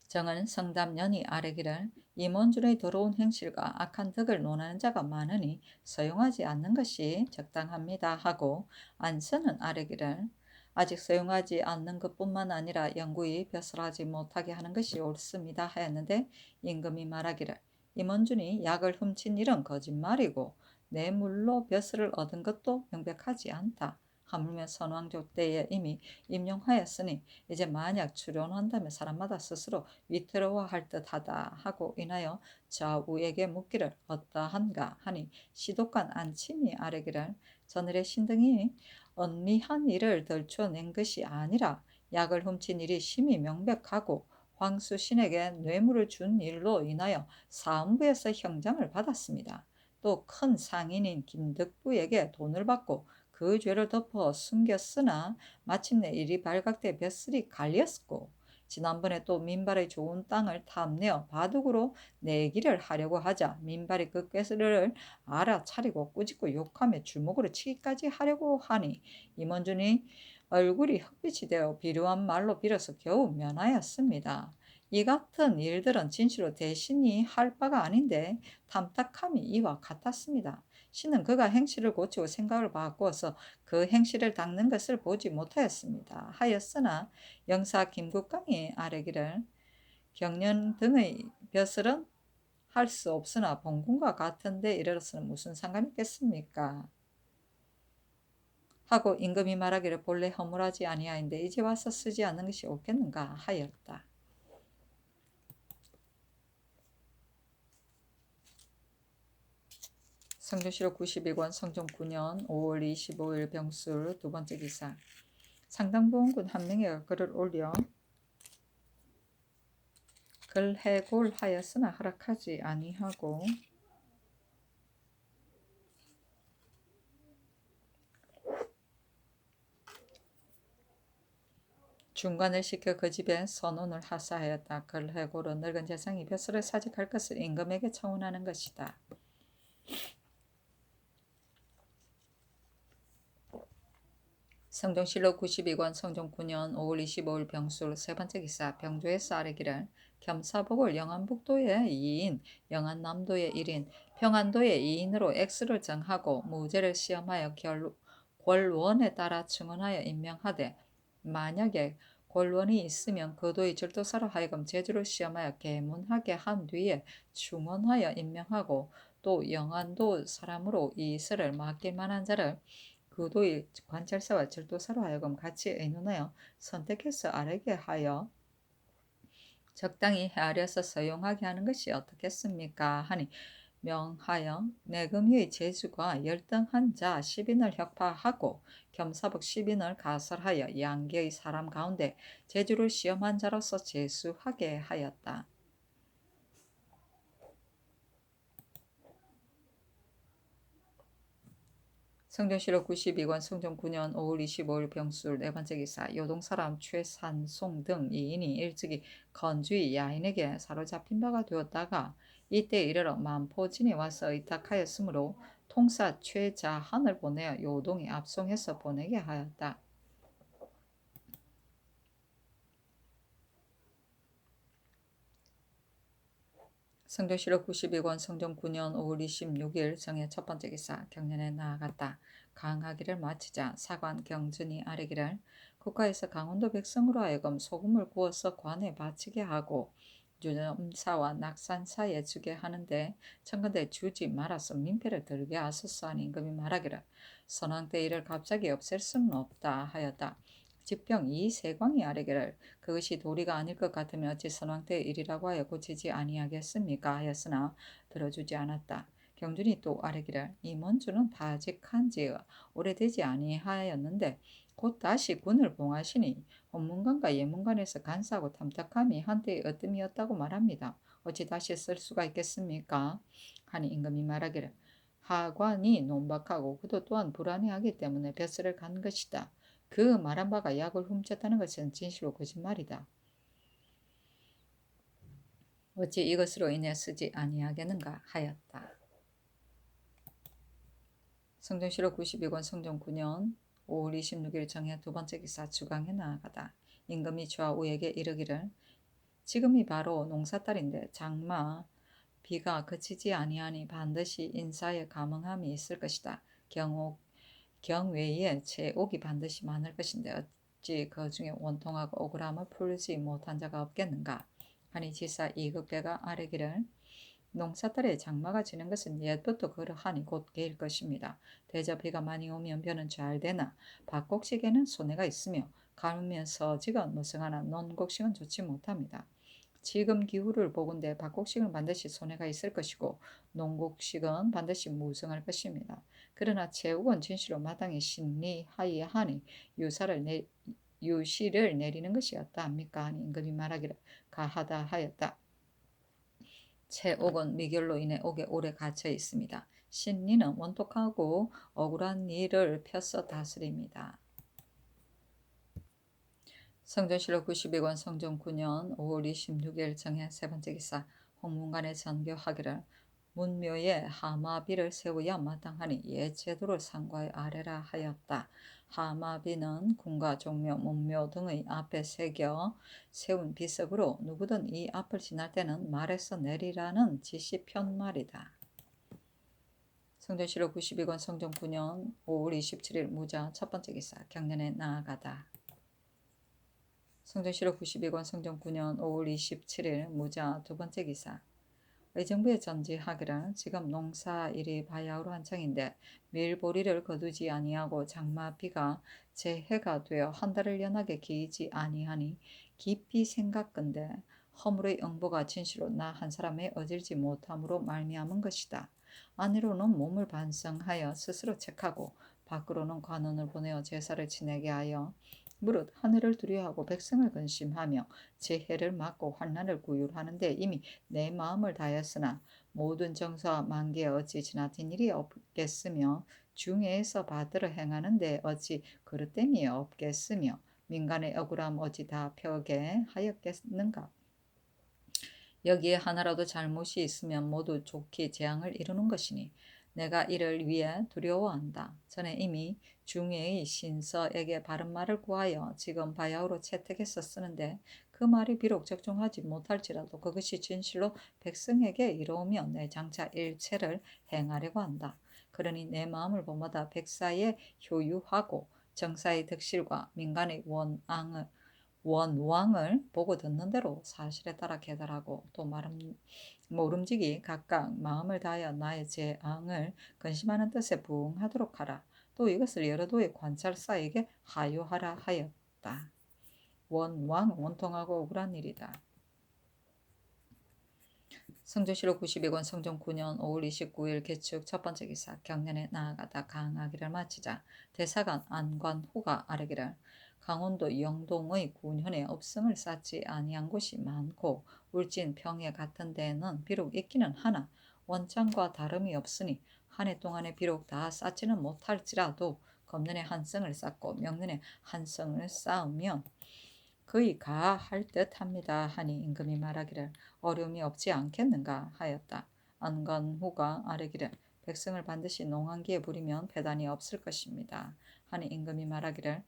정은 성담년이 아뢰기를 임원준의 더러운 행실과 악한 덕을 논하는 자가 많으니 서용하지 않는 것이 적당합니다 하고 안선은 아뢰기를 아직 서용하지 않는 것뿐만 아니라 영구히 벼슬하지 못하게 하는 것이 옳습니다 하였는데 임금이 말하기를 임원준이 약을 훔친 일은 거짓말이고 뇌물로 벼슬을 얻은 것도 명백하지 않다. 하물며 선왕조 때에 이미 임용하였으니 이제 만약 출연한다면 사람마다 스스로 위태로워할 듯하다 하고 인하여 좌우에게 묻기를 어떠한가 하니 시독관 안침이 아뢰기를 저늘의 신등이 은미한 일을 덜쳐낸 것이 아니라 약을 훔친 일이 심히 명백하고 황수신에게 뇌물을 준 일로 인하여 사헌부에서 형장을 받았습니다. 또 큰 상인인 김덕부에게 돈을 받고 그 죄를 덮어 숨겼으나 마침내 일이 발각돼 벼슬이 갈렸고 지난번에 또 민발의 좋은 땅을 탐내어 바둑으로 내기를 하려고 하자 민발이 그 꾀를 알아차리고 꾸짖고 욕하며 주먹으로 치기까지 하려고 하니 임원준이 얼굴이 흑빛이 되어 비루한 말로 빌어서 겨우 면하였습니다. 이 같은 일들은 진실로 대신이 할 바가 아닌데 탐탁함이 이와 같았습니다. 신은 그가 행실을 고치고 생각을 바꾸어서 그 행실을 닦는 것을 보지 못하였습니다. 하였으나 영사 김국강이 아뢰기를 경련 등의 벼슬은 할 수 없으나 본군과 같은데 이르러서는 무슨 상관이 있겠습니까? 하고 임금이 말하기를 본래 허물하지 아니하인데 이제 와서 쓰지 않는 것이 옳겠는가 하였다. 성조실록 92권 성종 9년 5월 25일 병술 두 번째 기사 상당보원군 한 명이 글을 올려 글해골하였으나 허락하지 아니하고 중관을 시켜 그 집에 선언을 하사하였다. 글해골은 늙은 재상이 벼슬을 사직할 것을 임금에게 청원하는 것이다. 성종실록 92권 성종 9년 5월 25일 병술 세 번째 기사 병조에서 아뢰기를 겸사복을 영안북도의 2인, 영안남도의 1인, 평안도의 2인으로 X를 정하고 무죄를 시험하여 권원에 따라 증언하여 임명하되 만약에 권원이 있으면 그 도의 절도사로 하여금 제주를 시험하여 계문하게 한 뒤에 충원하여 임명하고 또 영안도 사람으로 이 일을 맡길 만한 자를 그 도의 관찰사와 절도사로 하여금 같이 의논하여 선택해서 아뢰게 하여 적당히 헤아려서 서용하게 하는 것이 어떻겠습니까? 하니 명하여 내금위의 제주가 열등한 자 10인을 혁파하고 겸사복 10인을 가설하여 양계의 사람 가운데 제주를 시험한 자로서 제수하게 하였다. 성종실록 92권 성종 9년 5월 25일 병술 네 번째 기사 요동사람 최산송 등 2인이 일찍이 건주의 야인에게 사로잡힌 바가 되었다가 이때 이르러 만포진이 와서 의탁하였으므로 통사 최자한을 보내어 요동이 압송해서 보내게 하였다. 성종실록 92권 성종 9년 5월 26일 정의 첫 번째 기사 경년에 나아갔다. 강하기를 마치자 사관 경준이 아뢰기를 국가에서 강원도 백성으로 하여금 소금을 구워서 관에 바치게 하고 유점사와 낙산사에 주게 하는데 청건대 주지 말아서 민폐를 들게 하소서 하니 임금이 말하기를 선왕 때 이를 갑자기 없앨 수는 없다 하였다. 집병 이 세광이 아뢰기를 그것이 도리가 아닐 것 같으면 어찌 선왕 때 일이라고 하여 고치지 아니하겠습니까 하였으나 들어주지 않았다. 경준이 또 아뢰기를 이 먼주는 파직한 지 오래되지 아니하였는데 곧 다시 군을 봉하시니 헌문관과 예문관에서 간사하고 탐탁함이 한때의 어뜸이었다고 말합니다. 어찌 다시 쓸 수가 있겠습니까? 하니 임금이 말하기를 하관이 논박하고 그도 또한 불안해하기 때문에 벼슬을 간 것이다. 그 말한 바가 약을 훔쳤다는 것은 진실로 거짓말이다. 어찌 이것으로 인해 쓰지 아니하겠는가 하였다. 성종실록 92권 성종 9년 5월 26일 정해 두 번째 기사 주강에 나아가다. 임금이 좌우에게 이르기를 지금이 바로 농사달인데 장마 비가 그치지 아니하니 반드시 인사에 감응함이 있을 것이다. 경외에 제옥이 반드시 많을 것인데 어찌 그 중에 원통하고 억울함을 풀지 못한 자가 없겠는가 하니 지사 이극배가 아뢰기를 농사달에 장마가 지는 것은 옛부터 그러하니 곧 개일 것입니다. 대저 비가 많이 오면 벼는 잘 되나 밭곡식에는 손해가 있으며 가물면서 지건 무성하나 논곡식은 좋지 못합니다. 지금 기후를 보건대 밭곡식은 반드시 손해가 있을 것이고 농곡식은 반드시 무성할 것입니다. 그러나 제국은 진실로 마땅히 신리하이하니 유시를 내리는 것이었다 합니까? 하니 임금이 말하기를 가하다 하였다. 채옥은 미결로 인해 옥에 오래 갇혀 있습니다. 신리는 원독하고 억울한 일을 펴서 다스립니다. 성종실록 92권 성종 9년 5월 26일 정해 세 번째 기사 홍문관에 전교하기를 문묘에 하마비를 세워야 마땅하니 옛 제도를 상고하여 아래라 하였다. 하마비는 궁과 종묘, 문묘 등의 앞에 새겨 세운 비석으로 누구든 이 앞을 지날 때는 말에서 내리라는 지시 편말이다. 성종실록 92권 성종 9년 5월 27일 무자 첫 번째 기사 경련에 나아가다. 성종실록 92권 성종 9년 5월 27일 무자 두 번째 기사 의정부에 전지하기를 지금 농사일이 바야흐로 한창인데 밀보리를 거두지 아니하고 장마비가 재해가 되어 한 달을 연하게 기이지 아니하니 깊이 생각건대 허물의 응보가 진실로 나 한 사람에 어질지 못함으로 말미암은 것이다. 안으로는 몸을 반성하여 스스로 책하고 밖으로는 관원을 보내어 제사를 지내게 하여 무릇 하늘을 두려워하고 백성을 근심하며 재해를 막고 환난을 구휼하는 데 이미 내 마음을 다하였으나 모든 정서와 만개에 어찌 지나친 일이 없겠으며 중해에서 받들어 행하는데 어찌 그릇됨이 없겠으며 민간의 억울함 어찌 다 펴게 하였겠는가. 여기에 하나라도 잘못이 있으면 모두 좋게 재앙을 이루는 것이니 내가 이를 위해 두려워한다. 전에 이미 중해의 신서에게 바른 말을 구하여 지금 바야흐로 채택해서 쓰는데 그 말이 비록 적중하지 못할지라도 그것이 진실로 백성에게 이로우면 내 장차 일체를 행하려고 한다. 그러니 내 마음을 본마다 백사의 효유하고 정사의 덕실과 민간의 원왕을 보고 듣는 대로 사실에 따라 계달하고 또 모름지기 각각 마음을 다하여 나의 재앙을 근심하는 뜻에 부응하도록 하라. 또 이것을 여러 도의 관찰사에게 하요하라 하였다. 원왕 원통하고 억울한 일이다. 성종실록 92권 성종 9년 5월 29일 개축 첫 번째 기사 경련에 나아가다 강하기를 마치자 대사관 안관호가 아뢰기를 강원도 영동의 군현에 업성을 쌓지 아니한 곳이 많고 울진 평해 같은 데에는 비록 있기는 하나 원창과 다름이 없으니 한 해 동안에 비록 다 쌓지는 못할지라도 검년에 한 성을 쌓고 명년에 한 성을 쌓으면 거의 가할 듯합니다. 하니 임금이 말하기를 어려움이 없지 않겠는가 하였다. 안관후가 아뢰기를 백성을 반드시 농한기에 부리면 배단이 없을 것입니다. 하니 임금이 말하기를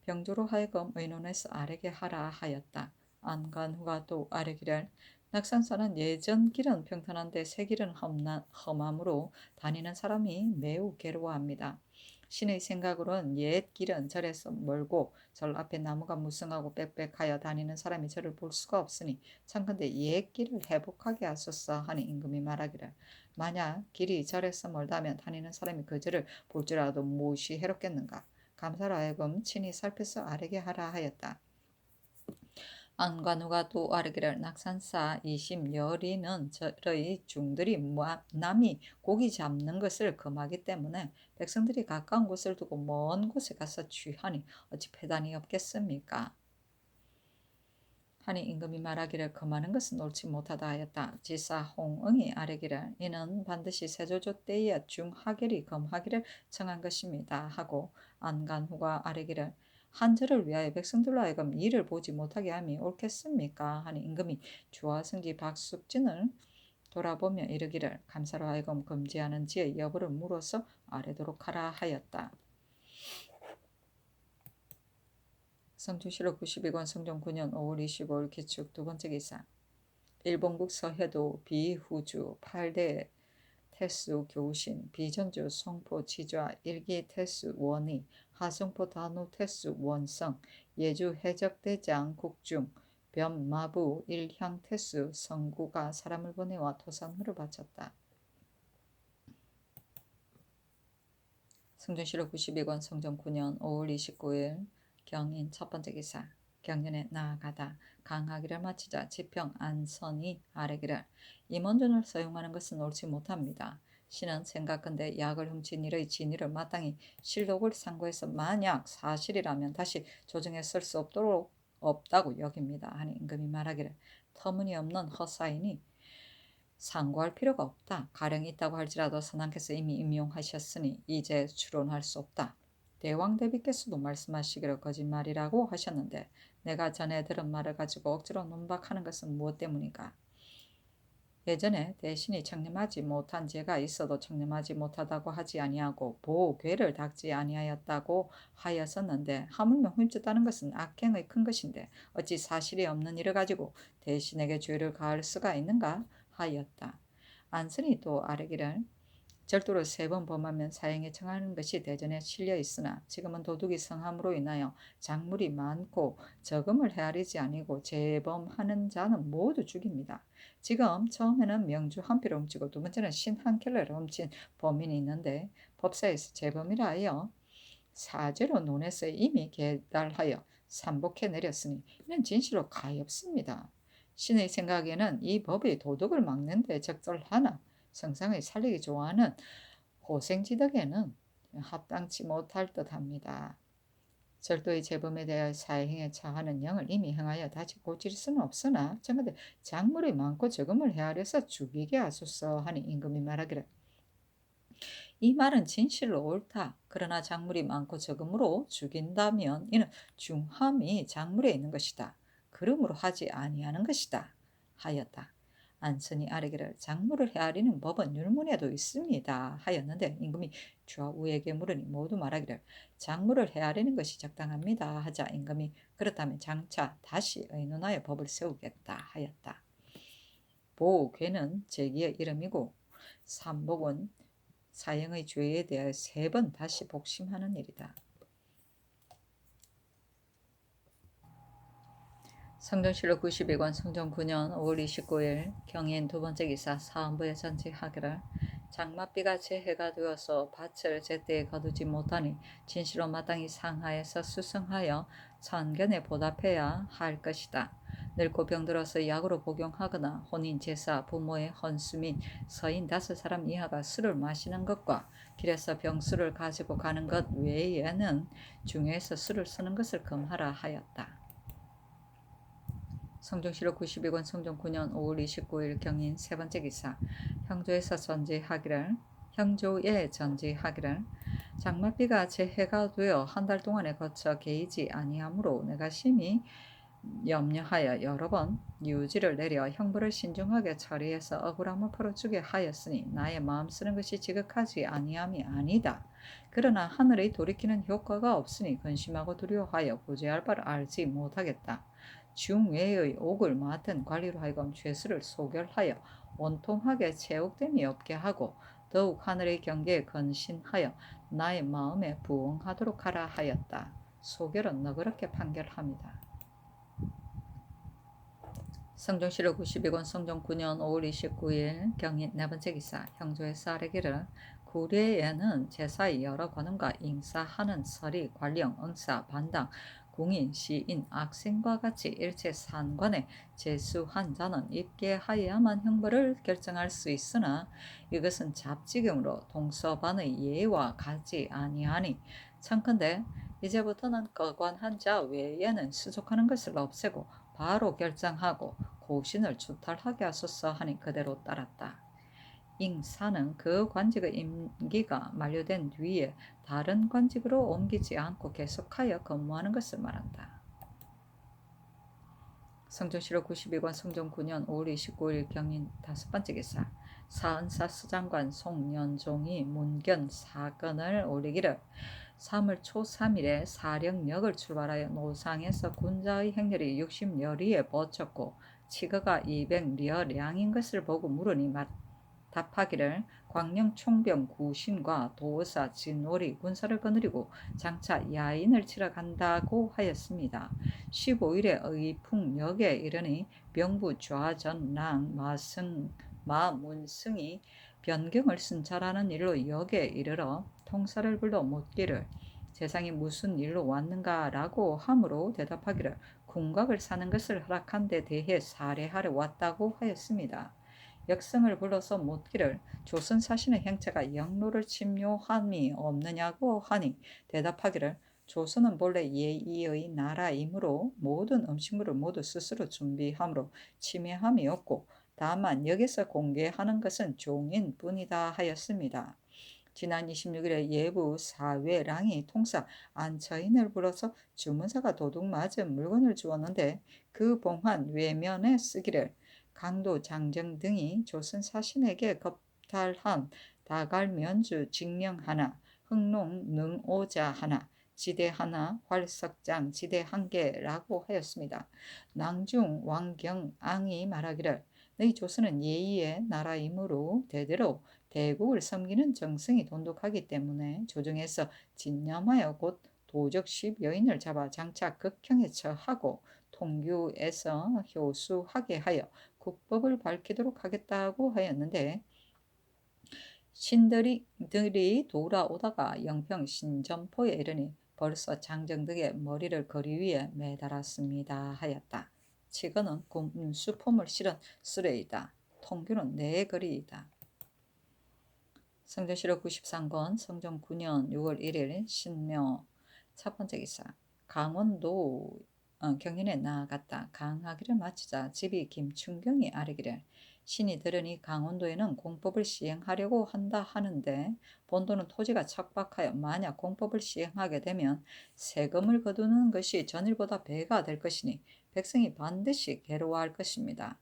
병조로 하여금 의논해서 아뢰게 하라 하였다. 안관후가 또 아뢰기를 낙산사는 예전 길은 평탄한데 새 길은 험함으로 다니는 사람이 매우 괴로워합니다. 신의 생각으로는 옛 길은 절에서 멀고 절 앞에 나무가 무성하고 빽빽하여 다니는 사람이 저를 볼 수가 없으니 청컨대 옛 길을 회복하게 하소서 하니 임금이 말하기를 만약 길이 절에서 멀다면 다니는 사람이 그 절을 볼지라도 무엇이 해롭겠는가. 감사로 하여금 친히 살펴서 아뢰게 하라 하였다. 안관우가 또 아르기를 낙산사 20여리는 저의 중들이 남이 고기 잡는 것을 금하기 때문에 백성들이 가까운 곳을 두고 먼 곳에 가서 취하니 어찌 패단이 없겠습니까? 하니 임금이 말하기를 금하는 것은 옳지 못하다 하였다. 지사 홍응이 아뢰기를 이는 반드시 세조조 때에야 중하결이 금하기를 청한 것입니다 하고 안간후가 아뢰기를 한절을 위하여 백성들로 하여금 이를 보지 못하게 함이 옳겠습니까? 하니 임금이 주화승지 박숙진을 돌아보며 이르기를 감사로 하여금 금지하는 지의 여부를 물어서 아뢰도록 하라 하였다. 성주시록 92권 성종 9년 5월 25일 기축 두 번째 기사. 일본국 서해도 비후주 8대 태수 교신 비전주 송포 지좌 일기 태수 원희 하성포 단우 태수 원성 예주 해적대장 국중 변마부 일향 태수 성구가 사람을 보내와 토산호를 바쳤다. 성준시록 92권 성종 9년 5월 29일 경인 첫 번째 기사. 경연에 나아가다 강하기를 마치자 지평 안선이 아뢰기를 임원준을 사용하는 것은 옳지 못합니다. 신은 생각건대 약을 훔친 일의 진위를 마땅히 실록을 상고해서 만약 사실이라면 다시 조정에 쓸 수 없다고 여깁니다. 하니 임금이 말하기를 터무니없는 허사이니 상고할 필요가 없다. 가령 있다고 할지라도 선왕께서 이미 임용하셨으니 이제 추론할 수 없다. 대왕 대비께서도 말씀하시기를 거짓말이라고 하셨는데 내가 전에 들은 말을 가지고 억지로 논박하는 것은 무엇 때문인가? 예전에 대신이 청렴하지 못한 죄가 있어도 청렴하지 못하다고 하지 아니하고 보괴를 닦지 아니하였다고 하였었는데 하물며 훔쳤다는 것은 악행의 큰 것인데 어찌 사실이 없는 일을 가지고 대신에게 죄를 가할 수가 있는가 하였다. 안선이 또 아뢰기를 절도를 3번 범하면 사형에 처하는 것이 대전에 실려 있으나 지금은 도둑이 성함으로 인하여 작물이 많고 저금을 헤아리지 아니고 재범하는 자는 모두 죽입니다. 지금 처음에는 명주 한 피를 훔치고 두 번째는 신 한 켤레를 훔친 범인이 있는데 법사에서 재범이라 하여 사죄로 논해서 이미 계달하여 삼복해 내렸으니 이는 진실로 가엾습니다. 신의 생각에는 이 법이 도덕을 막는 데 적절하나 성상을 살리기 좋아하는 호생지덕에는 합당치 못할 듯합니다. 절도의 재범에 대하여 사형에 처하는 영을 이미 행하여 다시 고칠 수는 없으나 정근데 작물이 많고 저금을 헤아려서 죽이게 하소서 하니 임금이 말하기를 이 말은 진실로 옳다. 그러나 작물이 많고 적음으로 죽인다면 이는 중함이 작물에 있는 것이다. 그러므로 하지 아니하는 것이다. 하였다. 안선이 아뢰기를 작물을 헤아리는 법은 율문에도 있습니다. 하였는데 임금이 좌우에게 물으니 모두 말하기를 작물을 헤아리는 것이 적당합니다. 하자 임금이 그렇다면 장차 다시 의논하여 법을 세우겠다. 하였다. 보괴는 제기의 이름이고 삼복은 사형의 죄에 대하여 3번 다시 복심하는 일이다. 성전실록 92권 성종 9년 5월 29일 경인 두 번째 기사 사헌부에 전지하기를 장맛비가 재해가 되어서 밭을 제때에 거두지 못하니 진실로 마땅히 상하에서 수성하여 천견에 보답해야 할 것이다. 늙고 병들어서 약으로 복용하거나 혼인 제사 부모의 헌수 및 서인 5사람 이하가 술을 마시는 것과 길에서 병수를 가지고 가는 것 외에는 중요해서 술을 쓰는 것을 금하라 하였다. 성종실록 92권 성종 9년 5월 29일 경인 세 번째 기사 형조에서 전지하기를 장맛비가 재해가 되어 한 달 동안에 거쳐 개이지 아니하므로 내가 심히 염려하여 여러 번 유지를 내려 형벌을 신중하게 처리해서 억울함을 풀어주게 하였으니 나의 마음 쓰는 것이 지극하지 아니함이 아니다. 그러나 하늘의 돌이키는 효과가 없으니 근심하고 두려워하여 구제할 바를 알지 못하겠다. 중외의 옥을 맡은 관리로 하여금 죄수를 소결하여 원통하게 체육됨이 없게 하고 더욱 하늘의 경계에 건신하여 나의 마음에 부응하도록 하라 하였다. 소결은 너그럽게 판결합니다. 성종실록 92권 성종 9년 5월 29일 경인 네 번째 기사 형조에서 아뢰기를 구례에는 제사의 여러 관원과 인사하는 서리, 관령, 응사, 반당, 공인, 시인, 악생과 같이 일체 산관에 제수한 자는 입계하여야만 형벌을 결정할 수 있으나 이것은 잡지경으로 동서반의 예와 같지 아니하니 청컨대 이제부터는 거관한 자 외에는 수족하는 것을 없애고 바로 결정하고 고신을 추탈하게 하소서 하니 그대로 따랐다. 잉사는 그 관직의 임기가 만료된 뒤에 다른 관직으로 옮기지 않고 계속하여 근무하는 것을 말한다. 성종실록 92권 성종 9년 5월 29일 경인 다섯 번째 기사 사은사 수장관 송년종이 문견 사건을 올리기를 3월 초 3일에 사령역을 출발하여 노상에서 군자의 행렬이 60여리에 뻗쳤고 치거가 200여량인 것을 보고 물으니 답하기를 광령 총병 구신과 도사 진월이 군사를 거느리고 장차 야인을 치러 간다고 하였습니다. 15일에 의풍역에 이르니 병부 좌전랑 마문승이 변경을 순찰하는 일로 역에 이르러 통사를 불러 묻기를 세상에 무슨 일로 왔는가라고 함으로 대답하기를 궁각을 사는 것을 허락한 데 대해 사례하러 왔다고 하였습니다. 역성을 불러서 묻기를 조선 사신의 행차가 영로를 침뇨함이 없느냐고 하니 대답하기를 조선은 본래 예의의 나라이므로 모든 음식물을 모두 스스로 준비함으로 침해함이 없고 다만 여기서 공개하는 것은 종인 뿐이다 하였습니다. 지난 26일에 예부 사회랑이 통사 안처인을 불러서 주문사가 도둑 맞은 물건을 주었는데 그 봉환 외면에 쓰기를 강도 장정 등이 조선 사신에게 겁탈한 다갈면주 직령 하나, 흥농 능오자 하나, 지대 하나, 활석장 지대 한 개라고 하였습니다. 낭중 왕경앙이 말하기를 너희 조선은 예의의 나라이므로 대대로 대국을 섬기는 정성이 돈독하기 때문에 조정에서 진념하여 곧 도적 10여인을 잡아 장차 극형에 처하고 통규에서 효수하게 하여 국법을 밝히도록 하겠다고 하였는데 신들이 돌아오다가 영평 신점포에 이르니 벌써 장정덕의 머리를 거리 위에 매달았습니다 하였다. 치거는 수폼을 실은 수레이다. 통규는 네 거리이다. 성종실록 93권 성종 9년 6월 1일 신묘 첫 번째 기사 강원도 경연에 나아갔다. 강하기를 마치자 집이 김춘경이 아뢰기를 신이 들으니 강원도에는 공법을 시행하려고 한다 하는데 본도는 토지가 척박하여 만약 공법을 시행하게 되면 세금을 거두는 것이 전일보다 배가 될 것이니 백성이 반드시 괴로워할 것입니다.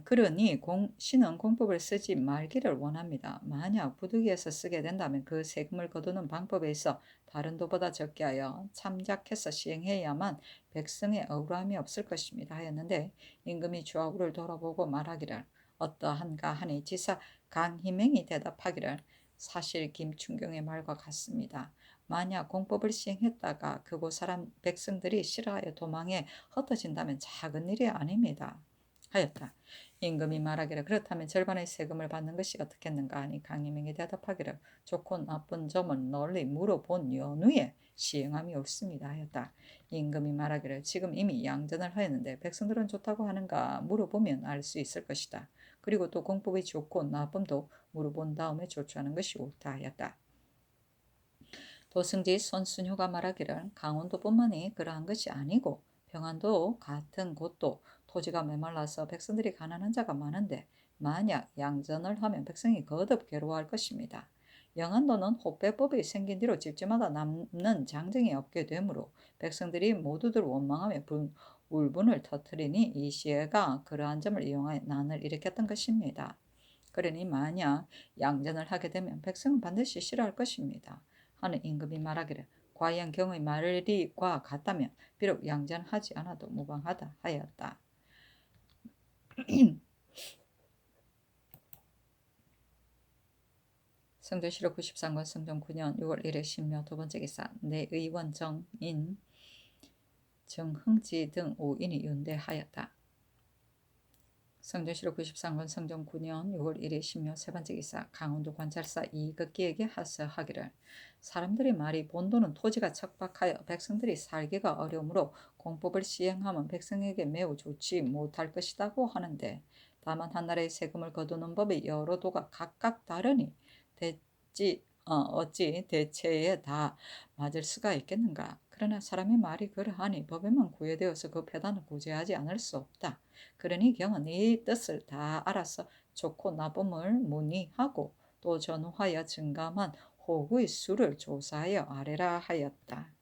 그러니 신은 공법을 쓰지 말기를 원합니다. 만약 부득이해서 쓰게 된다면 그 세금을 거두는 방법에 있어 다른 도보다 적게 하여 참작해서 시행해야만 백성의 억울함이 없을 것입니다 하였는데 임금이 주하구를 돌아보고 말하기를 어떠한가 하니 지사 강희맹이 대답하기를 사실 김춘경의 말과 같습니다. 만약 공법을 시행했다가 그곳 사람 백성들이 싫어하여 도망해 흩어진다면 작은 일이 아닙니다 하였다. 임금이 말하기를 그렇다면 절반의 세금을 받는 것이 어떻겠는가 하니 강희명이 대답하기를 좋고 나쁜 점은 널리 물어본 연후에 시행함이 옳습니다 하였다. 임금이 말하기를 지금 이미 양전을 하였는데 백성들은 좋다고 하는가 물어보면 알 수 있을 것이다. 그리고 또 공법이 좋고 나쁨도 물어본 다음에 조처하는 것이 옳다 하였다. 도승지 손순효가 말하기를 강원도뿐만이 그러한 것이 아니고 평안도 같은 곳도 토지가 메말라서 백성들이 가난한 자가 많은데 만약 양전을 하면 백성이 거듭 괴로워할 것입니다. 영안도는 호배법이 생긴 뒤로 집집마다 남는 장정이 없게 되므로 백성들이 모두들 원망하며 울분을 터뜨리니 이 시해가 그러한 점을 이용하여 난을 일으켰던 것입니다. 그러니 만약 양전을 하게 되면 백성은 반드시 싫어할 것입니다. 하는 임금이 말하기를 과연 경의 말과 같다면 비록 양전하지 않아도 무방하다 하였다. 성전시록 93권 성전 9년 6월 1일 신묘 두 번째 기사. 내 의원 정인 정흥지 등 5인이 윤대하였다. 성전시록 93권 성전 9년 6월 1일 신묘 세 번째 기사. 강원도 관찰사 이극기에게 하서하기를 사람들의 말이 본도는 토지가 척박하여 백성들이 살기가 어려우므로 공법을 시행하면 백성에게 매우 좋지 못할 것이라고 하는데, 다만 한 나라의 세금을 거두는 법이 여러 도가 각각 다르니 어찌 대체에 다 맞을 수가 있겠는가. 그러나 사람의 말이 그러하니 법에만 구애되어서 그 배단을 구제하지 않을 수 없다. 그러니 경은 이 뜻을 다 알아서 좋고 나쁨을 문의하고 또 전후하여 증감한 호구의 수를 조사하여 아뢰라 하였다.